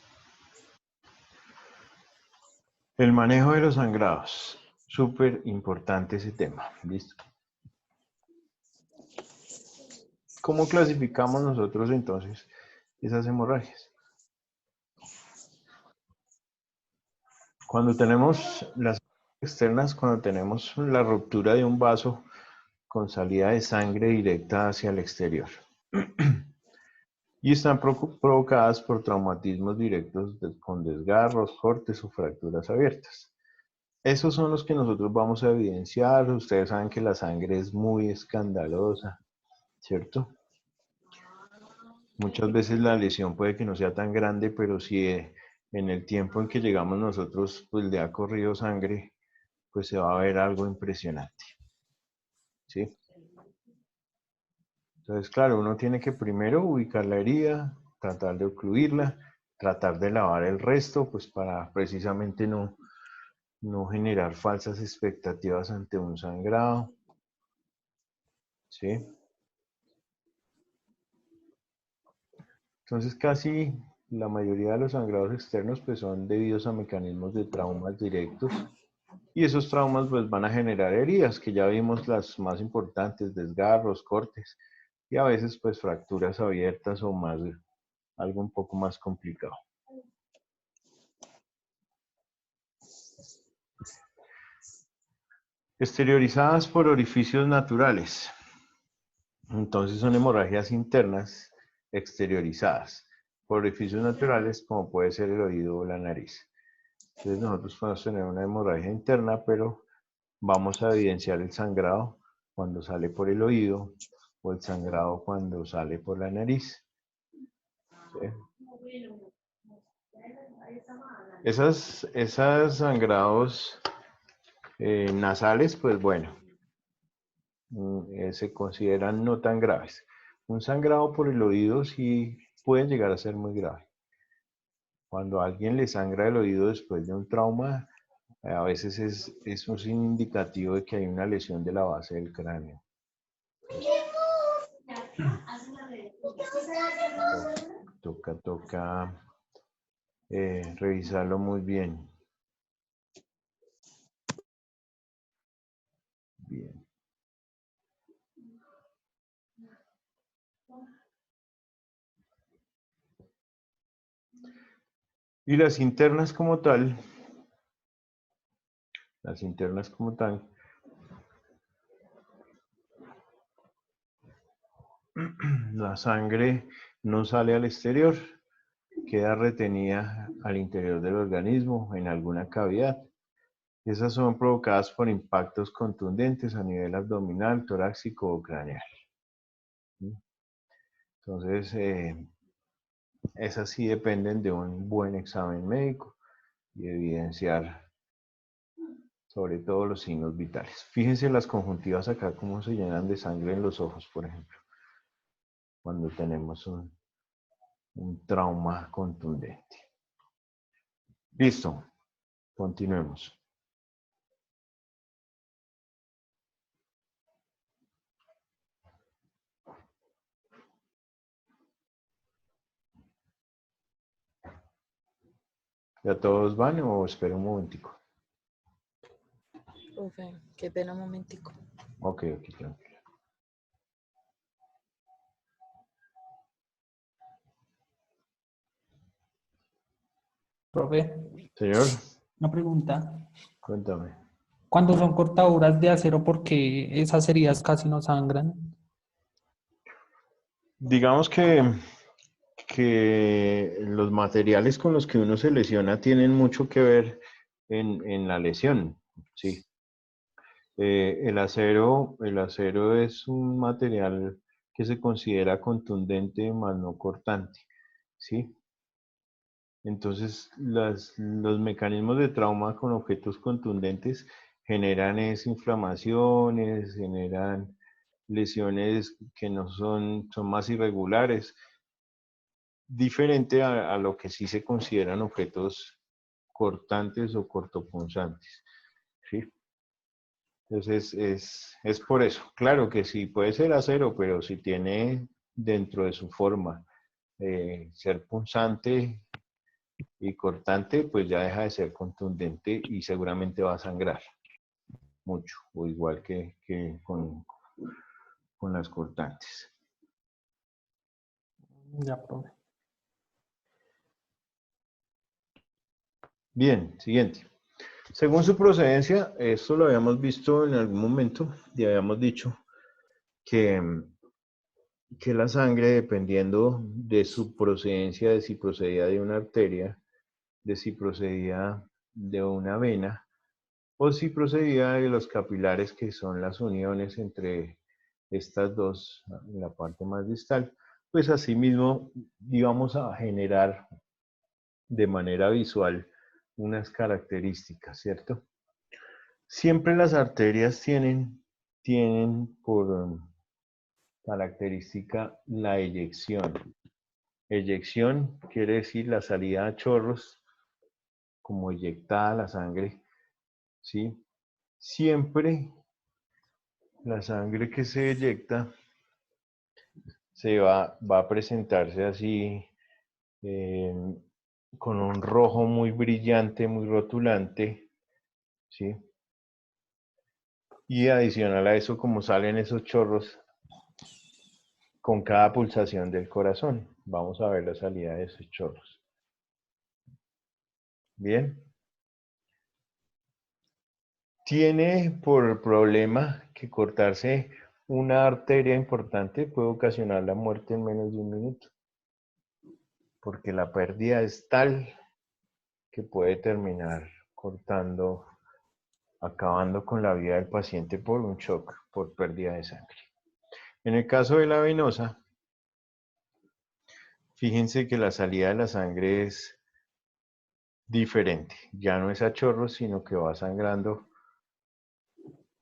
El manejo de los sangrados. Súper importante ese tema. ¿Listo? ¿Cómo clasificamos nosotros entonces esas hemorragias? Cuando tenemos las externas, cuando tenemos la ruptura de un vaso con salida de sangre directa hacia el exterior. Y están provocadas por traumatismos directos con desgarros, cortes o fracturas abiertas. Esos son los que nosotros vamos a evidenciar. Ustedes saben que la sangre es muy escandalosa, ¿cierto? Muchas veces la lesión puede que no sea tan grande, pero si en el tiempo en que llegamos nosotros pues le ha corrido sangre, pues se va a ver algo impresionante, ¿sí? Entonces, claro, uno tiene que primero ubicar la herida, tratar de ocluirla, tratar de lavar el resto, pues para precisamente no generar falsas expectativas ante un sangrado, ¿sí? Entonces, casi la mayoría de los sangrados externos pues son debidos a mecanismos de traumas directos, y esos traumas pues van a generar heridas, que ya vimos las más importantes, desgarros, cortes, y a veces pues fracturas abiertas o más, algo un poco más complicado. Exteriorizadas por orificios naturales. Entonces son hemorragias internas exteriorizadas por orificios naturales, como puede ser el oído o la nariz. Entonces nosotros podemos tener una hemorragia interna, pero vamos a evidenciar el sangrado cuando sale por el oído o el sangrado cuando sale por la nariz. ¿Sí? Esas sangrados Nasales, pues bueno, se consideran no tan graves. Un sangrado por el oído sí puede llegar a ser muy grave. Cuando a alguien le sangra el oído después de un trauma, a veces es un indicativo de que hay una lesión de la base del cráneo. Toca revisarlo muy bien. Bien. Y las internas como tal, la sangre no sale al exterior, queda retenida al interior del organismo en alguna cavidad. Esas son provocadas por impactos contundentes a nivel abdominal, torácico o craneal. Entonces, esas sí dependen de un buen examen médico y evidenciar sobre todo los signos vitales. Fíjense las conjuntivas acá, cómo se llenan de sangre en los ojos, por ejemplo, cuando tenemos un trauma contundente. Listo, continuemos. ¿Ya todos van o espera un momentico? Profe, qué pena un momentico. Ok, tranquilo. Profe, Señor, una pregunta. cuéntame. Cuando son cortaduras de acero, ¿por qué esas heridas casi no sangran? Digamos que los materiales con los que uno se lesiona tienen mucho que ver en la lesión, sí. El acero es un material que se considera contundente, más no cortante, ¿sí? Entonces, los mecanismos de trauma con objetos contundentes generan inflamaciones, generan lesiones que no son más irregulares, diferente a lo que sí se consideran objetos cortantes o cortopunzantes, ¿sí? Entonces, es por eso. Claro que sí, puede ser acero, pero si tiene dentro de su forma ser punzante y cortante, pues ya deja de ser contundente y seguramente va a sangrar mucho, o igual que con las cortantes. Ya, profe. Bien, siguiente. Según su procedencia, esto lo habíamos visto en algún momento y habíamos dicho que la sangre, dependiendo de su procedencia, de si procedía de una arteria, de si procedía de una vena, o si procedía de los capilares, que son las uniones entre estas dos, en la parte más distal, pues asimismo íbamos a generar de manera visual unas características, ¿cierto? Siempre las arterias tienen por característica la eyección. Eyección quiere decir la salida a chorros, como eyectada la sangre, ¿sí? Siempre la sangre que se eyecta va a presentarse así, con un rojo muy brillante, muy rotulante, ¿sí? Y adicional a eso, como salen esos chorros con cada pulsación del corazón. Vamos a ver la salida de esos chorros. Bien. Tiene por problema que cortarse una arteria importante puede ocasionar la muerte en menos de un minuto, porque la pérdida es tal que puede terminar acabando con la vida del paciente por un shock, por pérdida de sangre. En el caso de la venosa, fíjense que la salida de la sangre es diferente. Ya no es a chorros, sino que va sangrando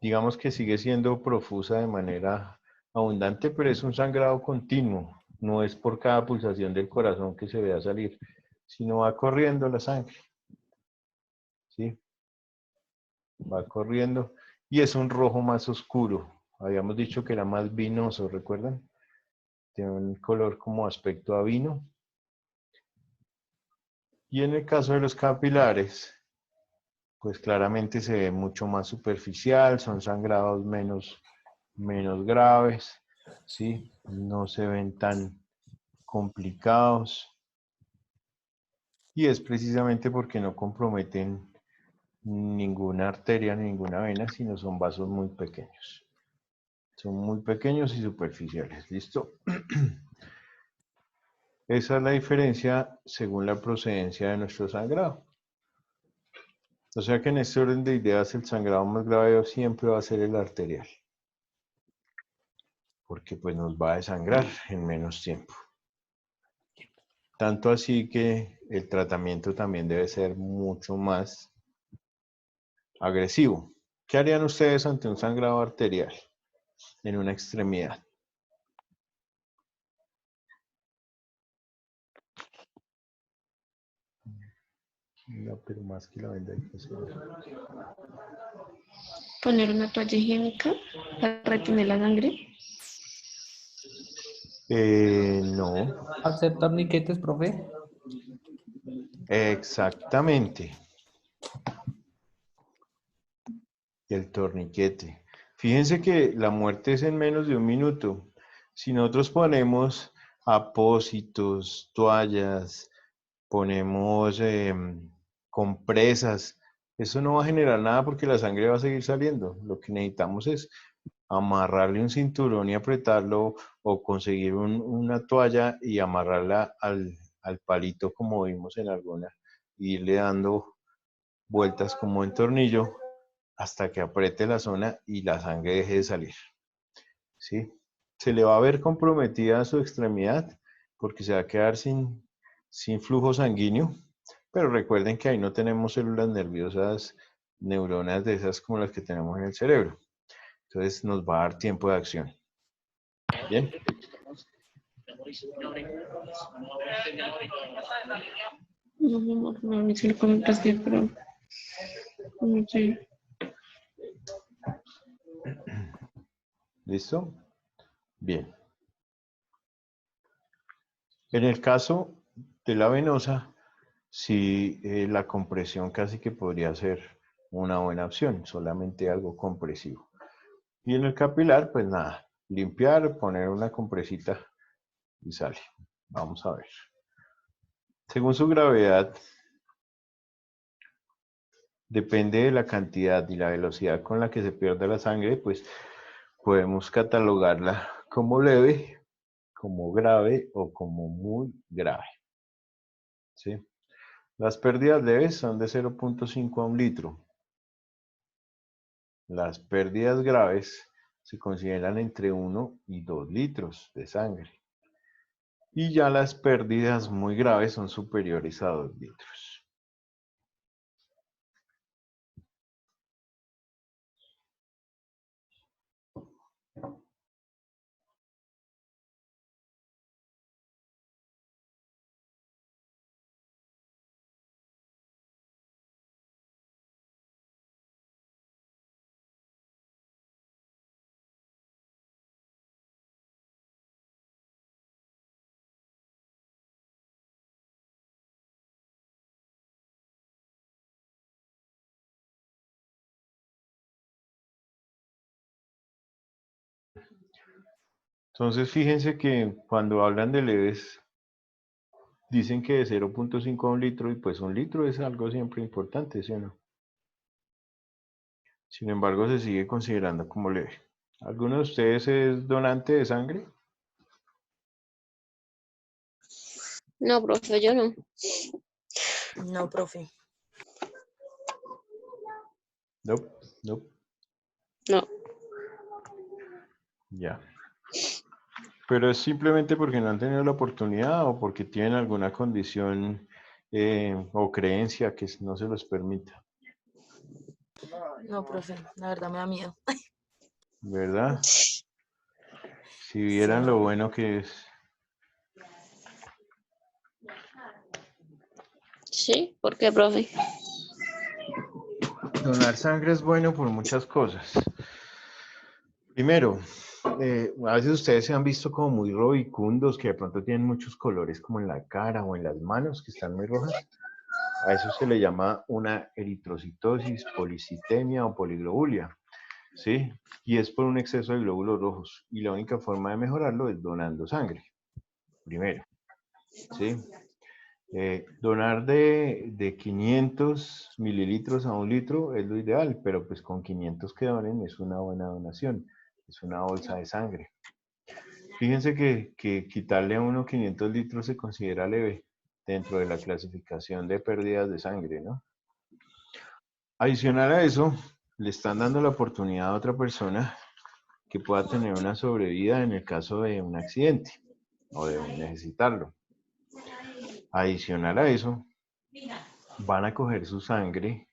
digamos que sigue siendo profusa de manera abundante, pero es un sangrado continuo. No es por cada pulsación del corazón que se vea salir, sino va corriendo la sangre. ¿Sí? Va corriendo y es un rojo más oscuro. Habíamos dicho que era más vinoso, ¿recuerdan? Tiene un color como aspecto a vino. Y en el caso de los capilares, pues claramente se ve mucho más superficial, son sangrados menos graves, ¿sí? No se ven tan complicados. Y es precisamente porque no comprometen ninguna arteria, ninguna vena, sino son vasos muy pequeños. Son muy pequeños y superficiales. ¿Listo? Esa es la diferencia según la procedencia de nuestro sangrado. O sea que en este orden de ideas el sangrado más grave siempre va a ser el arterial. Porque pues nos va a desangrar en menos tiempo. Tanto así que el tratamiento también debe ser mucho más agresivo. ¿Qué harían ustedes ante un sangrado arterial en una extremidad? No, pero más que la venda hay que hacer. Poner una toalla higiénica para retener la sangre. No, Hacer torniquetes, profe. exactamente. El torniquete. Fíjense que la muerte es en menos de un minuto. Si nosotros ponemos apósitos, toallas, ponemos compresas, eso no va a generar nada porque la sangre va a seguir saliendo. Lo que necesitamos es amarrarle un cinturón y apretarlo o conseguir una toalla y amarrarla al palito como vimos en alguna, e irle dando vueltas como en tornillo hasta que apriete la zona y la sangre deje de salir. ¿Sí? Se le va a ver comprometida su extremidad porque se va a quedar sin flujo sanguíneo, pero recuerden que ahí no tenemos células nerviosas, neuronas de esas como las que tenemos en el cerebro. Entonces nos va a dar tiempo de acción. ¿Bien? No, mi amor, no, si lo comentaste, pero no sé. ¿Listo? Bien. En el caso de la venosa, sí, la compresión casi que podría ser una buena opción, solamente algo compresivo. Y en el capilar, pues nada, limpiar, poner una compresita y sale. Vamos a ver. Según su gravedad, depende de la cantidad y la velocidad con la que se pierde la sangre, pues podemos catalogarla como leve, como grave o como muy grave. ¿Sí? Las pérdidas leves son de 0.5 a 1 litro. Las pérdidas graves se consideran entre 1 y 2 litros de sangre. Y ya las pérdidas muy graves son superiores a 2 litros. Entonces fíjense que cuando hablan de leves, dicen que de 0.5 a 1 litro, y pues 1 litro es algo siempre importante, ¿sí o no? Sin embargo, se sigue considerando como leve. ¿Alguno de ustedes es donante de sangre? No, profe, yo no. No, profe. No, no. No. Ya. Pero es simplemente porque no han tenido la oportunidad o porque tienen alguna condición o creencia que no se los permita. No, profe, la verdad me da miedo. ¿Verdad? Si Sí, vieran lo bueno que es. ¿Sí? ¿Por qué, profe? Donar sangre es bueno por muchas cosas. Primero, a veces ustedes se han visto como muy robicundos, que de pronto tienen muchos colores como en la cara o en las manos, que están muy rojas. A eso se le llama una eritrocitosis, policitemia o poliglobulia, ¿sí? Y es por un exceso de glóbulos rojos. Y la única forma de mejorarlo es donando sangre, primero, ¿sí? Donar de 500 mililitros a 1 litro es lo ideal, pero pues con 500 que donen es una buena donación, es una bolsa de sangre. Fíjense que quitarle a uno 500 litros se considera leve dentro de la clasificación de pérdidas de sangre, ¿no? Adicional a eso, le están dando la oportunidad a otra persona que pueda tener una sobrevida en el caso de un accidente o de necesitarlo. Adicional a eso, van a coger su sangre,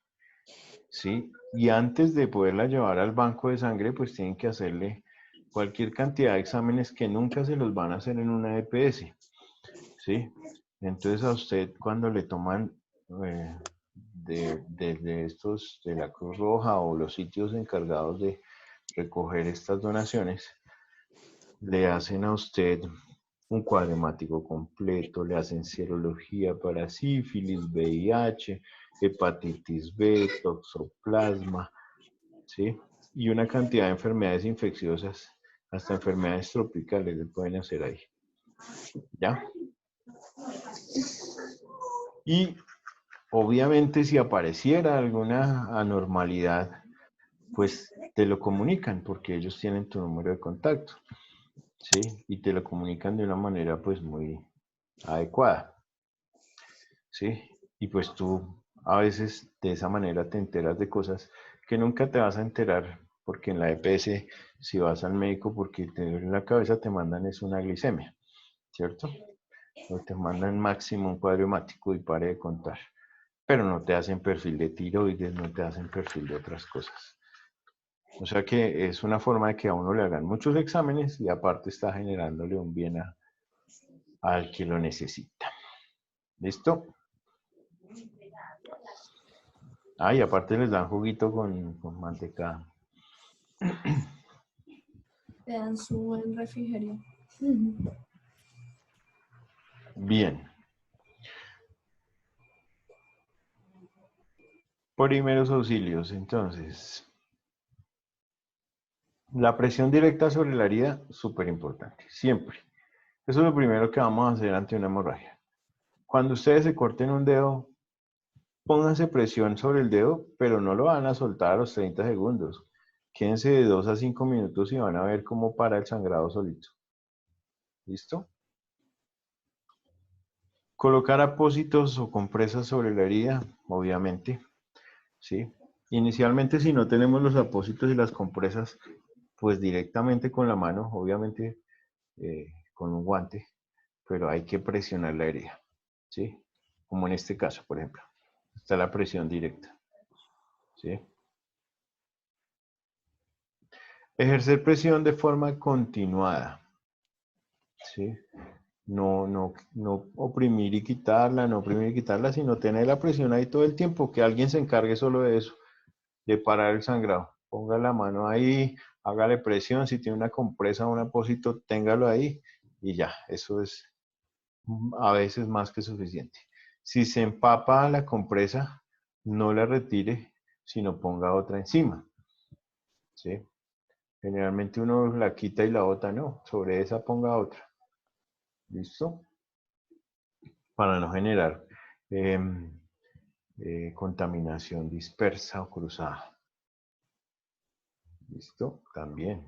¿sí? Y antes de poderla llevar al banco de sangre, pues tienen que hacerle cualquier cantidad de exámenes que nunca se los van a hacer en una EPS, ¿sí? Entonces a usted cuando le toman de estos, de la Cruz Roja o los sitios encargados de recoger estas donaciones, le hacen a usted un cuadro hemático completo, le hacen serología para sífilis, VIH, hepatitis B, toxoplasma, ¿sí? Y una cantidad de enfermedades infecciosas, hasta enfermedades tropicales le pueden hacer ahí. ¿Ya? Y obviamente si apareciera alguna anormalidad, pues te lo comunican porque ellos tienen tu número de contacto, ¿sí? Y te lo comunican de una manera pues muy adecuada, ¿sí? Y pues tú a veces de esa manera te enteras de cosas que nunca te vas a enterar porque en la EPS si vas al médico porque te duele la cabeza te mandan es una glicemia, ¿cierto? O te mandan máximo un cuadro hemático y pare de contar. Pero no te hacen perfil de tiroides, no te hacen perfil de otras cosas. O sea que es una forma de que a uno le hagan muchos exámenes y aparte está generándole un bien al que lo necesita. ¿Listo? Ah, y aparte les dan juguito con manteca. Te dan su buen refrigerio. Bien. Primeros auxilios, entonces. La presión directa sobre la herida, súper importante, siempre. Eso es lo primero que vamos a hacer ante una hemorragia. Cuando ustedes se corten un dedo, pónganse presión sobre el dedo, pero no lo van a soltar a los 30 segundos. Quédense de 2 a 5 minutos y van a ver cómo para el sangrado solito. ¿Listo? Colocar apósitos o compresas sobre la herida, obviamente. ¿Sí? Inicialmente, si no tenemos los apósitos y las compresas, pues directamente con la mano, obviamente con un guante, pero hay que presionar la herida. ¿Sí? Como en este caso, por ejemplo. Está la presión directa. ¿Sí? Ejercer presión de forma continuada. ¿Sí? No oprimir y quitarla, no oprimir y quitarla, sino tener la presión ahí todo el tiempo, que alguien se encargue solo de eso, de parar el sangrado. Ponga la mano ahí, hágale presión, si tiene una compresa o un apósito, téngalo ahí y ya, eso es a veces más que suficiente. Si se empapa la compresa, no la retire, sino ponga otra encima. ¿Sí? Generalmente uno la quita y la bota, no, sobre esa ponga otra. ¿Listo? Para no generar contaminación dispersa o cruzada. ¿Listo? También.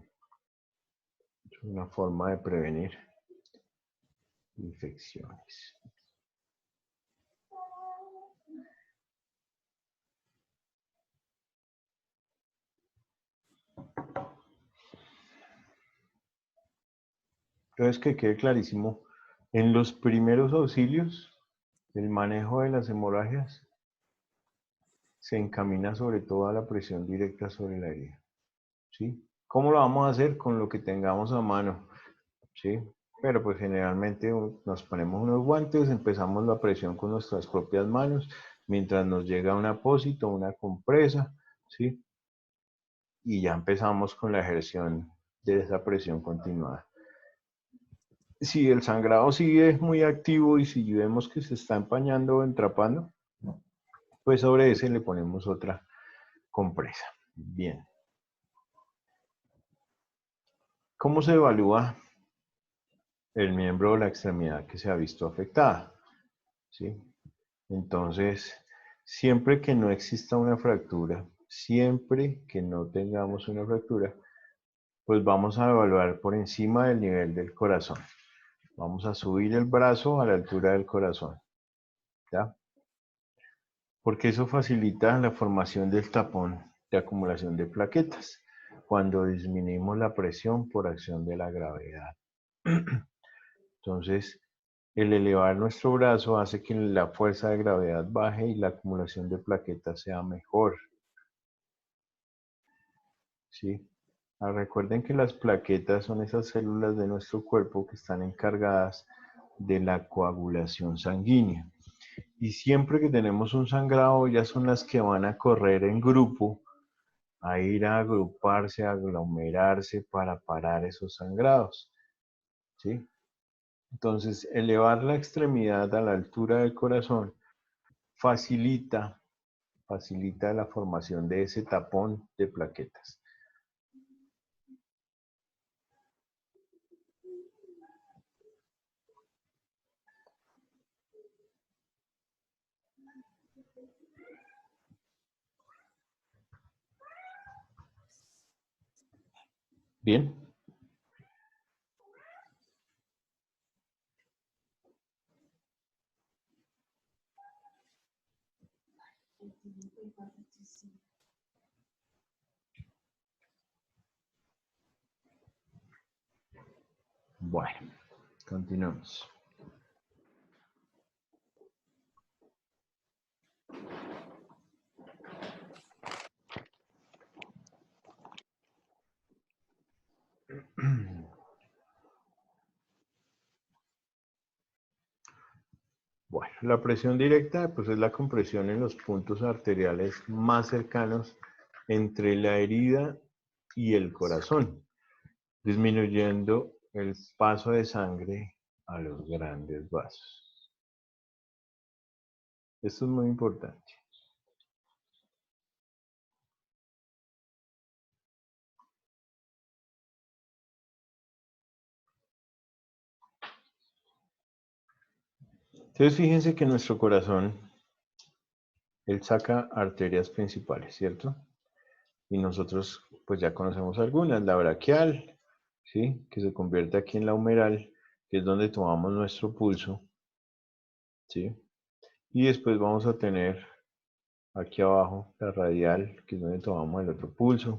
Es una forma de prevenir infecciones. Entonces, que quede clarísimo, en los primeros auxilios, el manejo de las hemorragias se encamina sobre todo a la presión directa sobre la herida. ¿Sí? ¿Cómo lo vamos a hacer? Con lo que tengamos a mano. ¿Sí? Pero pues generalmente nos ponemos unos guantes, empezamos la presión con nuestras propias manos, mientras nos llega un apósito, una compresa, ¿sí? Y ya empezamos con la ejerción de esa presión continuada. Si el sangrado sigue muy activo y si vemos que se está empañando o entrapando, pues sobre ese le ponemos otra compresa. Bien. ¿Cómo se evalúa el miembro o la extremidad que se ha visto afectada? ¿Sí? Entonces, siempre que no exista una fractura, siempre que no tengamos una fractura, pues vamos a evaluar por encima del nivel del corazón. Vamos a subir el brazo a la altura del corazón. ¿Ya? Porque eso facilita la formación del tapón de acumulación de plaquetas cuando disminuimos la presión por acción de la gravedad. Entonces, el elevar nuestro brazo hace que la fuerza de gravedad baje y la acumulación de plaquetas sea mejor. ¿Sí? Recuerden que las plaquetas son esas células de nuestro cuerpo que están encargadas de la coagulación sanguínea. Y siempre que tenemos un sangrado, ellas son las que van a correr en grupo, a ir a agruparse, a aglomerarse para parar esos sangrados. ¿Sí? Entonces, elevar la extremidad a la altura del corazón facilita la formación de ese tapón de plaquetas. Bien. Bueno, continuamos. Bueno, la presión directa pues es la compresión en los puntos arteriales más cercanos entre la herida y el corazón, disminuyendo el paso de sangre a los grandes vasos. Esto es muy importante. Entonces fíjense que nuestro corazón, él saca arterias principales, ¿cierto? Y nosotros pues ya conocemos algunas, la braquial, ¿sí? Que se convierte aquí en la humeral, que es donde tomamos nuestro pulso, ¿sí? Y después vamos a tener aquí abajo la radial, que es donde tomamos el otro pulso.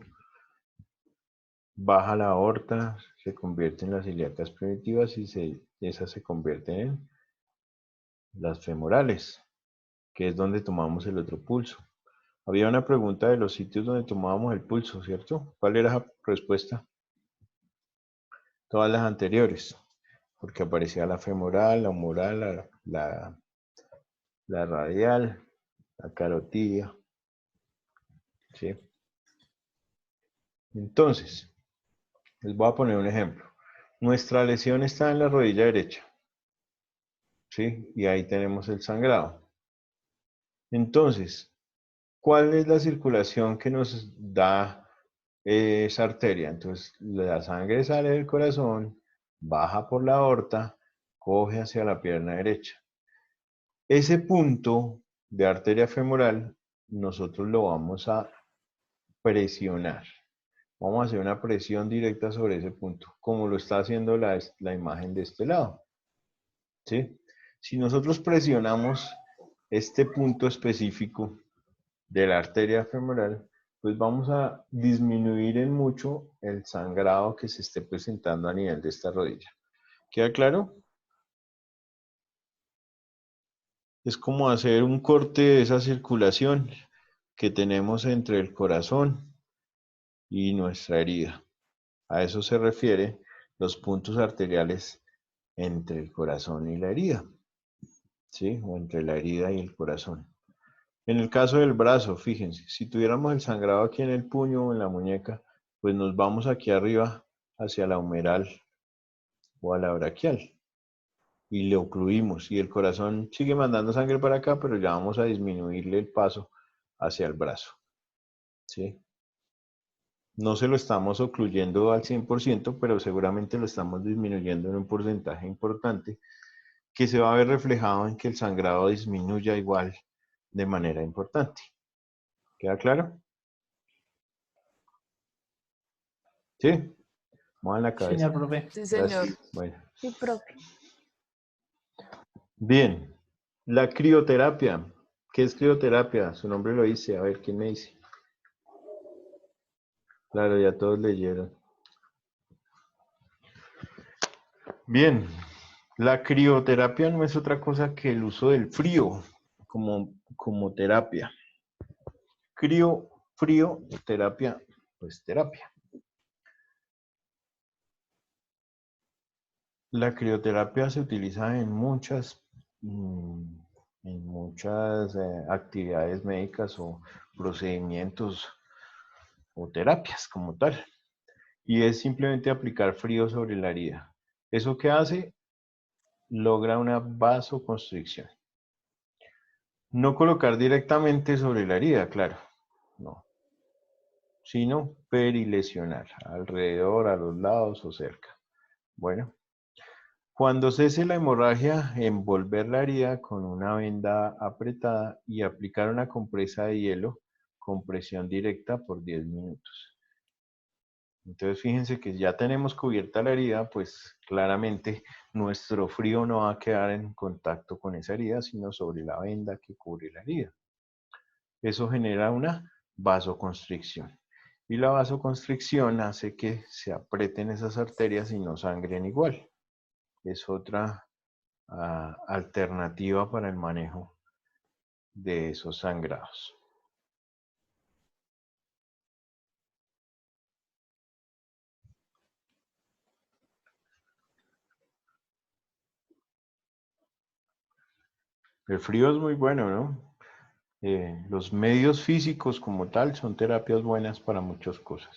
Baja la aorta, se convierte en las ilíacas primitivas y esas se convierten en las femorales, que es donde tomamos el otro pulso. Había una pregunta de los sitios donde tomábamos el pulso, ¿cierto? ¿Cuál era la respuesta? Todas las anteriores, porque aparecía la femoral, la humeral, la radial, la carotidia, ¿sí? Entonces, les voy a poner un ejemplo. Nuestra lesión está en la rodilla derecha, ¿sí? Y ahí tenemos el sangrado. Entonces, ¿cuál es la circulación que nos da esa arteria? Entonces, la sangre sale del corazón, baja por la aorta, coge hacia la pierna derecha. Ese punto de arteria femoral, nosotros lo vamos a presionar. Vamos a hacer una presión directa sobre ese punto, como lo está haciendo la imagen de este lado. ¿Sí? Si nosotros presionamos este punto específico de la arteria femoral, pues vamos a disminuir en mucho el sangrado que se esté presentando a nivel de esta rodilla. ¿Queda claro? Es como hacer un corte de esa circulación que tenemos entre el corazón y nuestra herida. A eso se refiere los puntos arteriales entre el corazón y la herida, ¿sí? O entre la herida y el corazón. En el caso del brazo, fíjense, si tuviéramos el sangrado aquí en el puño o en la muñeca, pues nos vamos aquí arriba hacia la humeral o a la braquial y le ocluimos y el corazón sigue mandando sangre para acá, pero ya vamos a disminuirle el paso hacia el brazo, ¿sí? No se lo estamos ocluyendo al 100%, pero seguramente lo estamos disminuyendo en un porcentaje importante que se va a ver reflejado en que el sangrado disminuya igual de manera importante. ¿Queda claro? ¿Sí? Muevan la cabeza. Señor profe. Sí, señor. Gracias. Bueno. Sí, profe. Bien. La crioterapia. ¿Qué es crioterapia? Su nombre lo dice. A ver, ¿quién me dice? Claro, ya todos leyeron. Bien. La crioterapia no es otra cosa que el uso del frío como terapia. Crío, frío, terapia, pues terapia. La crioterapia se utiliza en muchas actividades médicas o procedimientos o terapias como tal. Y es simplemente aplicar frío sobre la herida. ¿Eso qué hace? Logra una vasoconstricción. No colocar directamente sobre la herida, claro, no, sino perilesionar, alrededor, a los lados o cerca. Bueno, cuando cese la hemorragia, envolver la herida con una venda apretada y aplicar una compresa de hielo con presión directa por 10 minutos. Entonces fíjense que ya tenemos cubierta la herida, pues claramente nuestro frío no va a quedar en contacto con esa herida, sino sobre la venda que cubre la herida. Eso genera una vasoconstricción. Y la vasoconstricción hace que se aprieten esas arterias y no sangren igual. Es otra alternativa para el manejo de esos sangrados. El frío es muy bueno, ¿no? Los medios físicos como tal son terapias buenas para muchas cosas.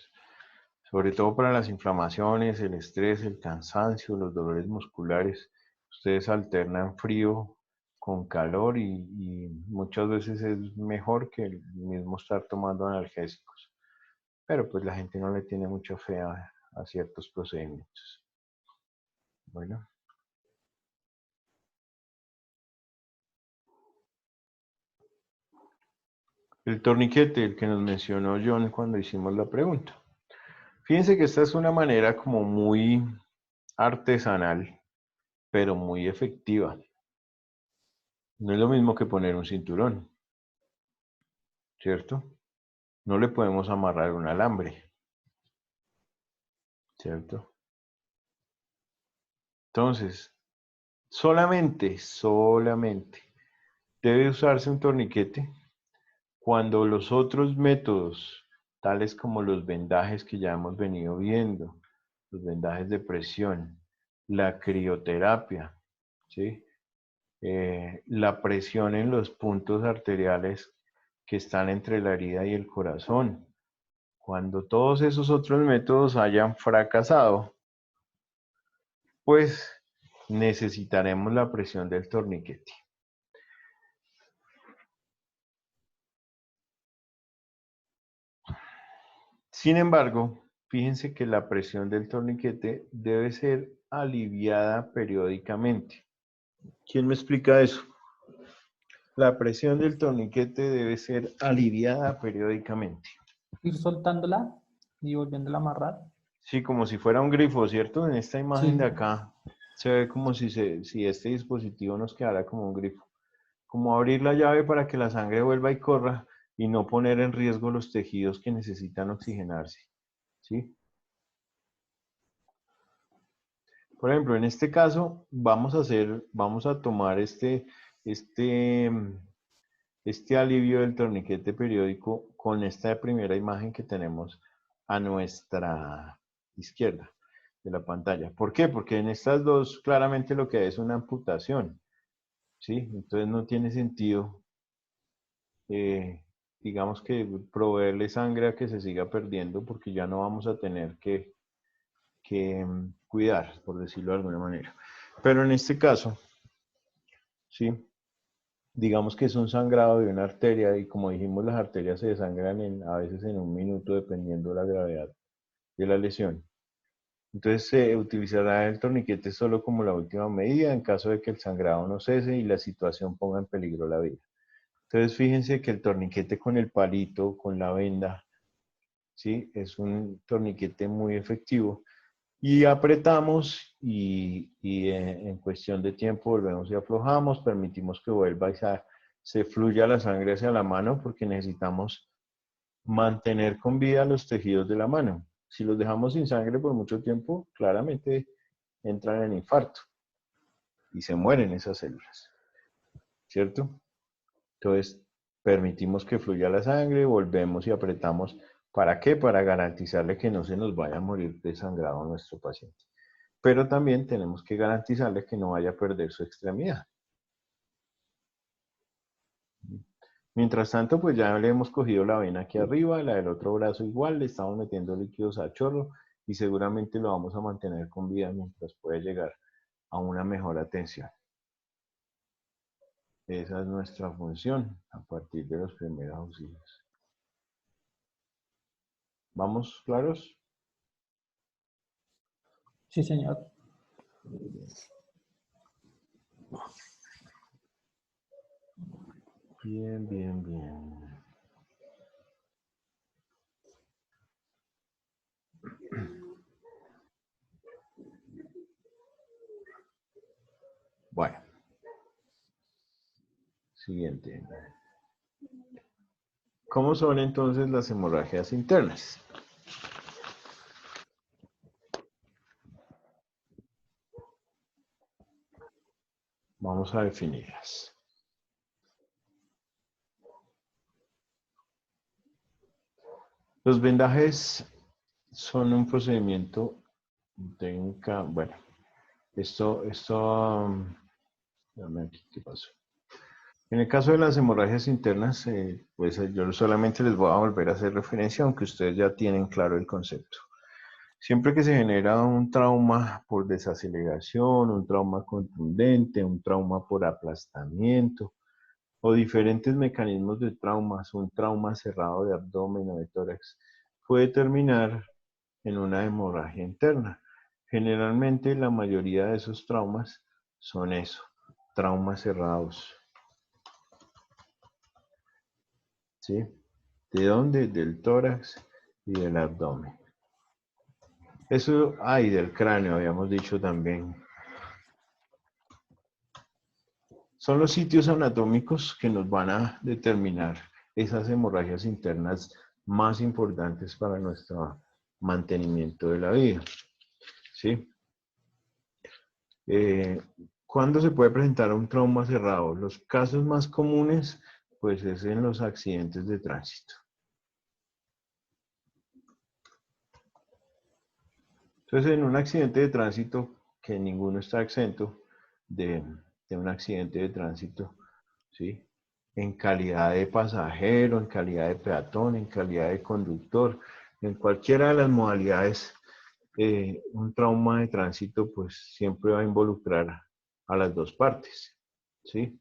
Sobre todo para las inflamaciones, el estrés, el cansancio, los dolores musculares. Ustedes alternan frío con calor y muchas veces es mejor que el mismo estar tomando analgésicos. Pero pues la gente no le tiene mucha fe a ciertos procedimientos. Bueno. El torniquete, el que nos mencionó John cuando hicimos la pregunta. Fíjense que esta es una manera como muy artesanal, pero muy efectiva. No es lo mismo que poner un cinturón, ¿cierto? No le podemos amarrar un alambre, ¿cierto? Entonces, solamente debe usarse un torniquete cuando los otros métodos, tales como los vendajes que ya hemos venido viendo, los vendajes de presión, la crioterapia, ¿sí? La presión en los puntos arteriales que están entre la herida y el corazón. Cuando todos esos otros métodos hayan fracasado, pues necesitaremos la presión del torniquete. Sin embargo, fíjense que la presión del torniquete debe ser aliviada periódicamente. ¿Quién me explica eso? La presión del torniquete debe ser aliviada periódicamente. Ir soltándola y volviéndola a amarrar. Sí, como si fuera un grifo, ¿cierto? En esta imagen Sí. de acá se ve como si este dispositivo nos quedara como un grifo. Como abrir la llave para que la sangre vuelva y corra y no poner en riesgo los tejidos que necesitan oxigenarse. ¿Sí? Por ejemplo, en este caso vamos a tomar este este alivio del torniquete periódico con esta primera imagen que tenemos a nuestra izquierda de la pantalla. ¿Por qué? Porque en estas dos claramente lo que hay es una amputación, ¿sí? Entonces no tiene sentido, digamos que proveerle sangre a que se siga perdiendo porque ya no vamos a tener que cuidar, por decirlo de alguna manera. Pero en este caso, ¿sí? Digamos que es un sangrado de una arteria y como dijimos, las arterias se desangran a veces en un minuto dependiendo de la gravedad de la lesión. Entonces se utilizará el torniquete solo como la última medida en caso de que el sangrado no cese y la situación ponga en peligro la vida. Entonces fíjense que el torniquete con el palito, con la venda, ¿sí? Es un torniquete muy efectivo. Y apretamos y en cuestión de tiempo volvemos y aflojamos, permitimos que vuelva y se fluya la sangre hacia la mano porque necesitamos mantener con vida los tejidos de la mano. Si los dejamos sin sangre por mucho tiempo, claramente entran en infarto y se mueren esas células, ¿cierto? Entonces, permitimos que fluya la sangre, volvemos y apretamos. ¿Para qué? Para garantizarle que no se nos vaya a morir de sangrado a nuestro paciente. Pero también tenemos que garantizarle que no vaya a perder su extremidad. Mientras tanto, pues ya le hemos cogido la vena aquí arriba, la del otro brazo igual, le estamos metiendo líquidos a chorro y seguramente lo vamos a mantener con vida mientras pueda llegar a una mejor atención. Esa es nuestra función a partir de los primeros auxilios. ¿Vamos claros? Sí, señor. Bien, bien, bien. Bueno. Siguiente. ¿Cómo son entonces las hemorragias internas? Vamos a definirlas. Los vendajes son un procedimiento técnica, bueno, dame aquí, ¿qué pasó? En el caso de las hemorragias internas, pues yo solamente les voy a volver a hacer referencia, aunque ustedes ya tienen claro el concepto. Siempre que se genera un trauma por desaceleración, un trauma contundente, un trauma por aplastamiento o diferentes mecanismos de traumas, un trauma cerrado de abdomen o de tórax, puede terminar en una hemorragia interna. Generalmente la mayoría de esos traumas son eso, traumas cerrados. ¿Sí? ¿De dónde? Del tórax y del abdomen. Eso, del cráneo habíamos dicho también. Son los sitios anatómicos que nos van a determinar esas hemorragias internas más importantes para nuestro mantenimiento de la vida. ¿Sí? ¿Cuándo se puede presentar un trauma cerrado? Los casos más comunes, pues, es en los accidentes de tránsito. Entonces, en un accidente de tránsito, que ninguno está exento de un accidente de tránsito, ¿sí? En calidad de pasajero, en calidad de peatón, en calidad de conductor, en cualquiera de las modalidades, un trauma de tránsito, pues, siempre va a involucrar a las dos partes, ¿sí?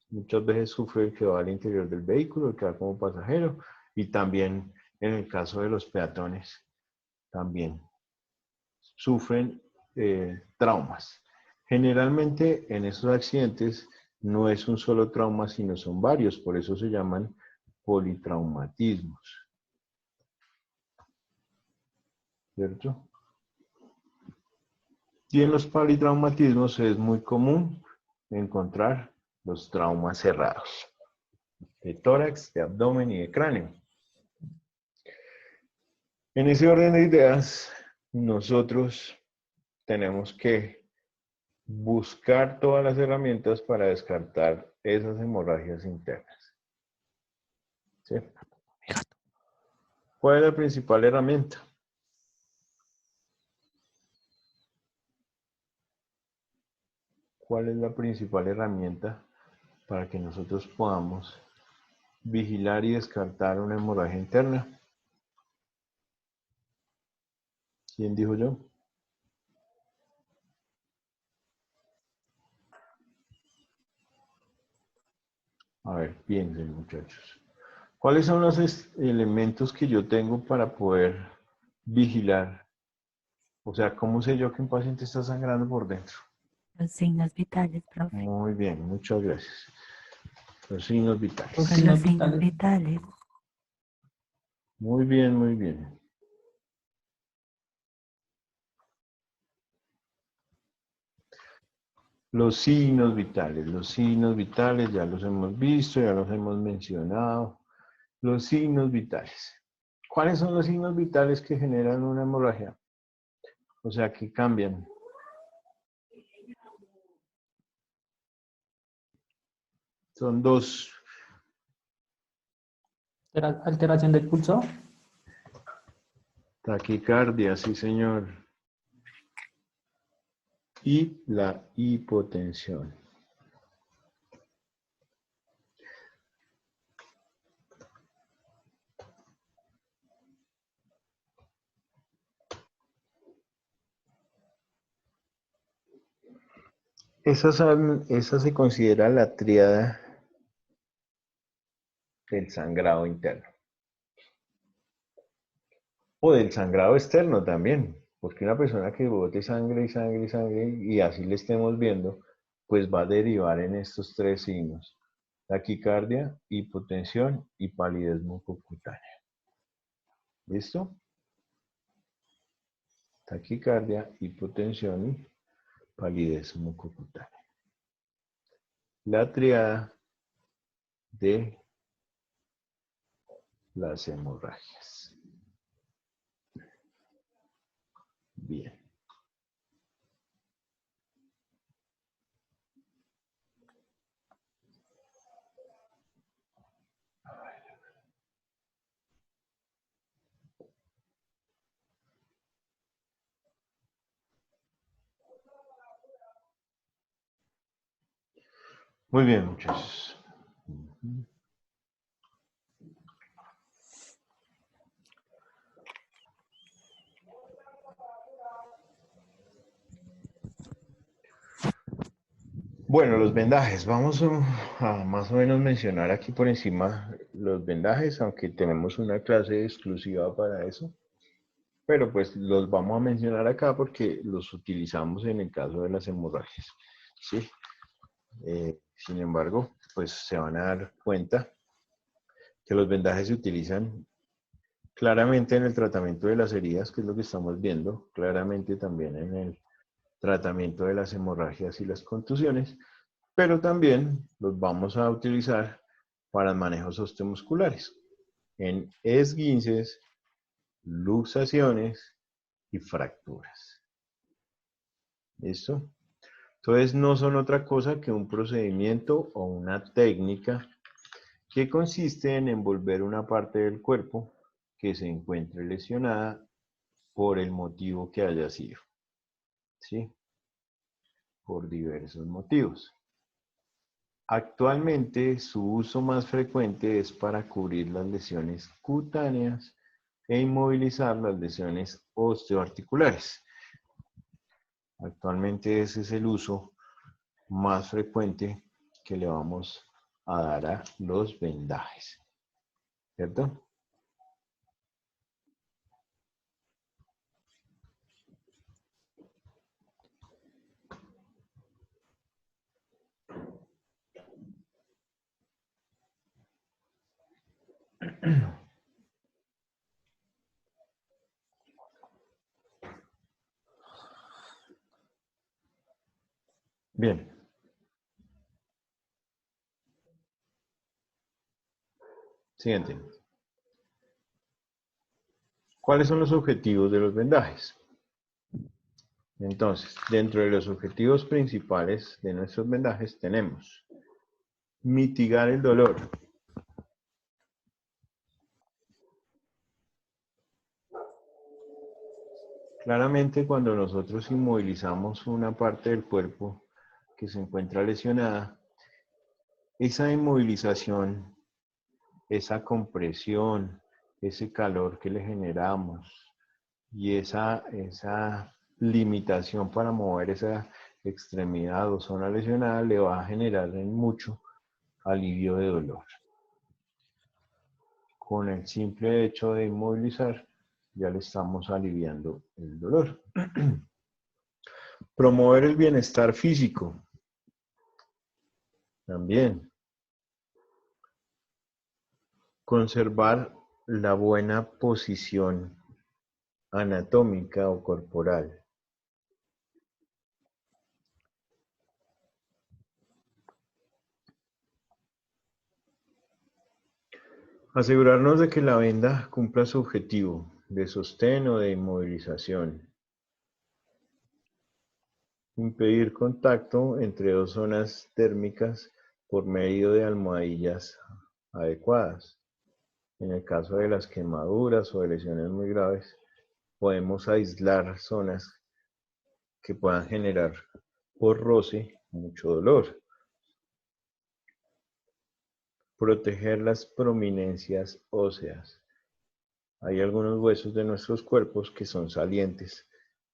Muchas veces sufre el que va al interior del vehículo, el que va como pasajero, y también en el caso de los peatones, también sufren traumas. Generalmente en esos accidentes no es un solo trauma, sino son varios, por eso se llaman politraumatismos. ¿Cierto? Y en los politraumatismos es muy común encontrar los traumas cerrados, de tórax, de abdomen y de cráneo. En ese orden de ideas, nosotros tenemos que buscar todas las herramientas para descartar esas hemorragias internas. ¿Sí? ¿Cuál es la principal herramienta? ¿Cuál es la principal herramienta para que nosotros podamos vigilar y descartar una hemorragia interna? ¿Quién dijo yo? A ver, piensen, muchachos. ¿Cuáles son los elementos que yo tengo para poder vigilar? O sea, ¿cómo sé yo que un paciente está sangrando por dentro? Los signos vitales, profe. Muy bien, muchas gracias. Los signos vitales. Los Con signos los signos vitales. vitales. Muy bien, muy bien. Los signos vitales ya los hemos visto, ya los hemos mencionado. Los signos vitales. ¿Cuáles son los signos vitales que generan una hemorragia? O sea, que cambian. Son dos. Alteración del pulso. Taquicardia, sí señor. Y la hipotensión. Esa se considera la tríada del sangrado interno. O del sangrado externo también, porque una persona que bote sangre y sangre y sangre y así le estemos viendo, pues va a derivar en estos tres signos: taquicardia, hipotensión y palidez mucocutánea. ¿Listo? Taquicardia, hipotensión y palidez mucocutánea. La triada de las hemorragias. Bien. Muy bien, muchachos. Bueno, los vendajes. Vamos a más o menos mencionar aquí por encima los vendajes, aunque tenemos una clase exclusiva para eso. Pero pues los vamos a mencionar acá porque los utilizamos en el caso de las hemorragias. ¿Sí? Sin embargo, pues se van a dar cuenta que los vendajes se utilizan claramente en el tratamiento de las heridas, que es lo que estamos viendo, claramente también en el tratamiento de las hemorragias y las contusiones, pero también los vamos a utilizar para manejos osteomusculares, en esguinces, luxaciones y fracturas. ¿Listo? Entonces no son otra cosa que un procedimiento o una técnica que consiste en envolver una parte del cuerpo que se encuentre lesionada por el motivo que haya sido. ¿Sí? Por diversos motivos. Actualmente su uso más frecuente es para cubrir las lesiones cutáneas e inmovilizar las lesiones osteoarticulares. Actualmente ese es el uso más frecuente que le vamos a dar a los vendajes. ¿Cierto? Bien. Siguiente. ¿Cuáles son los objetivos de los vendajes? Entonces, dentro de los objetivos principales de nuestros vendajes tenemos mitigar el dolor, Claramente cuando nosotros inmovilizamos una parte del cuerpo que se encuentra lesionada, esa inmovilización, esa compresión, ese calor que le generamos y esa limitación para mover esa extremidad o zona lesionada le va a generar en mucho alivio de dolor. Con el simple hecho de inmovilizar, ya le estamos aliviando el dolor. Promover el bienestar físico. También. Conservar la buena posición anatómica o corporal. Asegurarnos de que la venda cumpla su objetivo de sostén o de inmovilización. Impedir contacto entre dos zonas térmicas por medio de almohadillas adecuadas. En el caso de las quemaduras o de lesiones muy graves, podemos aislar zonas que puedan generar por roce mucho dolor. Proteger las prominencias óseas. Hay algunos huesos de nuestros cuerpos que son salientes,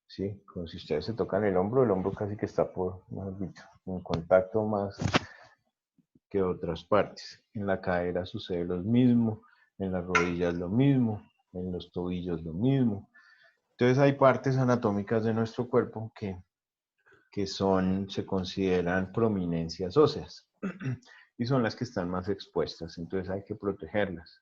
¿sí? Como si ustedes se tocan el hombro casi que está en contacto más que otras partes. En la cadera sucede lo mismo, en las rodillas lo mismo, en los tobillos lo mismo. Entonces hay partes anatómicas de nuestro cuerpo que se consideran prominencias óseas y son las que están más expuestas, entonces hay que protegerlas.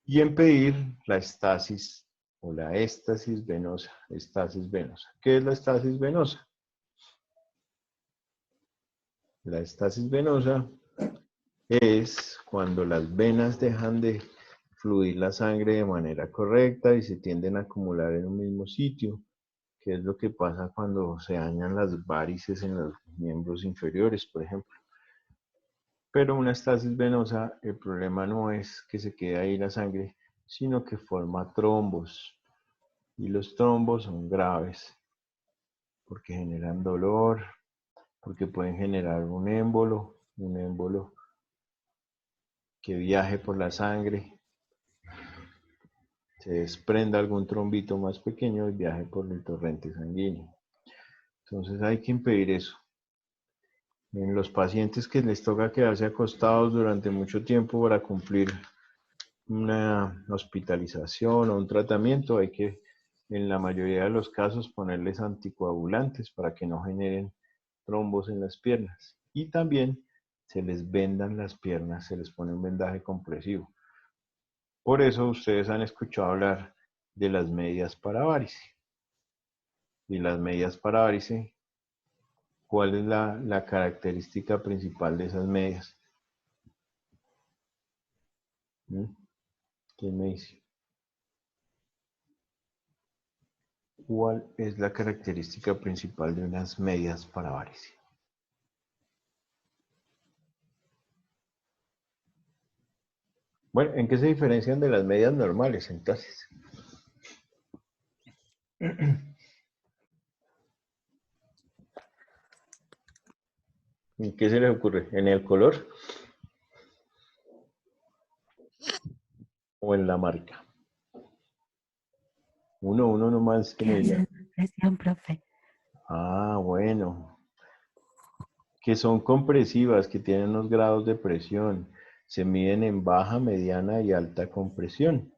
Y impedir la estasis o la estasis venosa. Estasis venosa. ¿Qué es la estasis venosa? La estasis venosa es cuando las venas dejan de fluir la sangre de manera correcta y se tienden a acumular en un mismo sitio, que es lo que pasa cuando se dañan las varices en los miembros inferiores, por ejemplo. Pero una estasis venosa, el problema no es que se quede ahí la sangre, sino que forma trombos. Y los trombos son graves, porque generan dolor, porque pueden generar un émbolo que viaje por la sangre, se desprenda algún trombito más pequeño y viaje por el torrente sanguíneo. Entonces hay que impedir eso. En los pacientes que les toca quedarse acostados durante mucho tiempo para cumplir una hospitalización o un tratamiento, hay que, en la mayoría de los casos, ponerles anticoagulantes para que no generen trombos en las piernas. Y también se les vendan las piernas, se les pone un vendaje compresivo. Por eso ustedes han escuchado hablar de las medias para varice. Y las medias para varice, ¿cuál es la característica principal de esas medias? ¿Quién me dice? ¿Cuál es la característica principal de unas medias para varice? Bueno, ¿en qué se diferencian de las medias normales entonces? ¿En qué se les ocurre? ¿En el color? ¿O en la marca? Uno nomás que me diga. Presión, profe. Ah, bueno. Que son compresivas, que tienen unos grados de presión. Se miden en baja, mediana y alta compresión.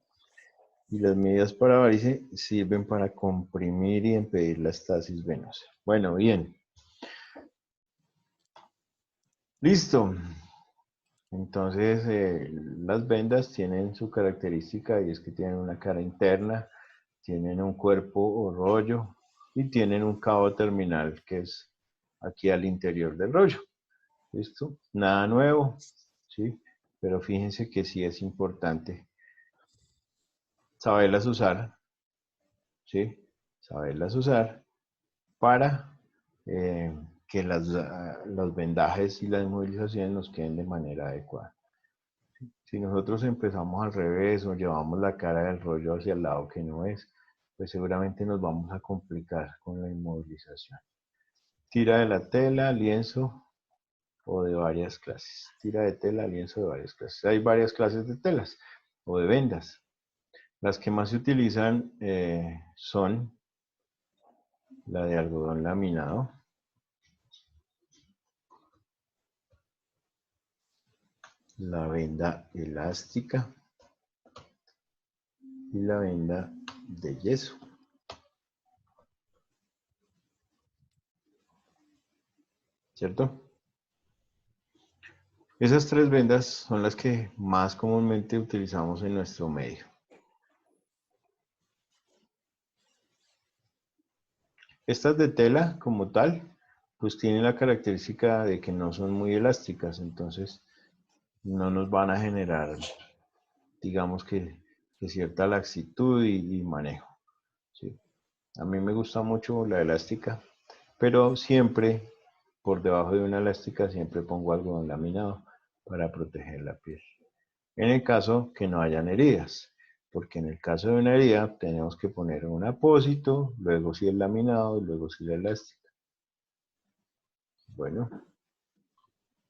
Y las medidas para varice sirven para comprimir y impedir la estasis venosa. Bueno, bien. Listo. Entonces, las vendas tienen su característica y es que tienen una cara interna, tienen un cuerpo o rollo y tienen un cabo terminal que es aquí al interior del rollo. ¿Listo? Nada nuevo, ¿sí? Pero fíjense que sí es importante saberlas usar, ¿sí? Saberlas usar para que los vendajes y las inmovilizaciones nos queden de manera adecuada. Si nosotros empezamos al revés o llevamos la cara del rollo hacia el lado que no es, pues seguramente nos vamos a complicar con la inmovilización. Tira de la tela, lienzo o de varias clases. Tira de tela, lienzo de varias clases. Hay varias clases de telas o de vendas. Las que más se utilizan son la de algodón laminado, la venda elástica y la venda de yeso. ¿Cierto? Esas tres vendas son las que más comúnmente utilizamos en nuestro medio. Estas de tela como tal, pues tienen la característica de que no son muy elásticas, entonces no nos van a generar, digamos que cierta laxitud y manejo. ¿Sí? A mí me gusta mucho la elástica, pero siempre por debajo de una elástica siempre pongo algodón laminado para proteger la piel. En el caso que no hayan heridas, porque en el caso de una herida tenemos que poner un apósito, luego sí el laminado y luego sí la elástica. Bueno,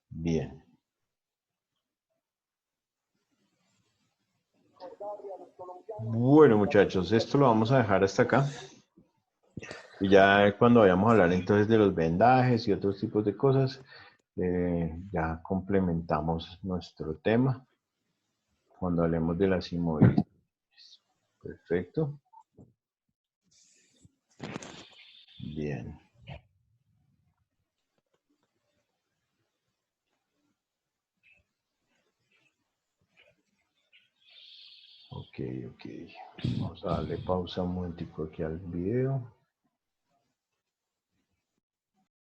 bien. Bueno, muchachos, esto lo vamos a dejar hasta acá. Y ya cuando vayamos a hablar entonces de los vendajes y otros tipos de cosas, ya complementamos nuestro tema cuando hablemos de las inmovilizaciones. Perfecto. Bien. Ok. Vamos a darle pausa un momentico aquí al video.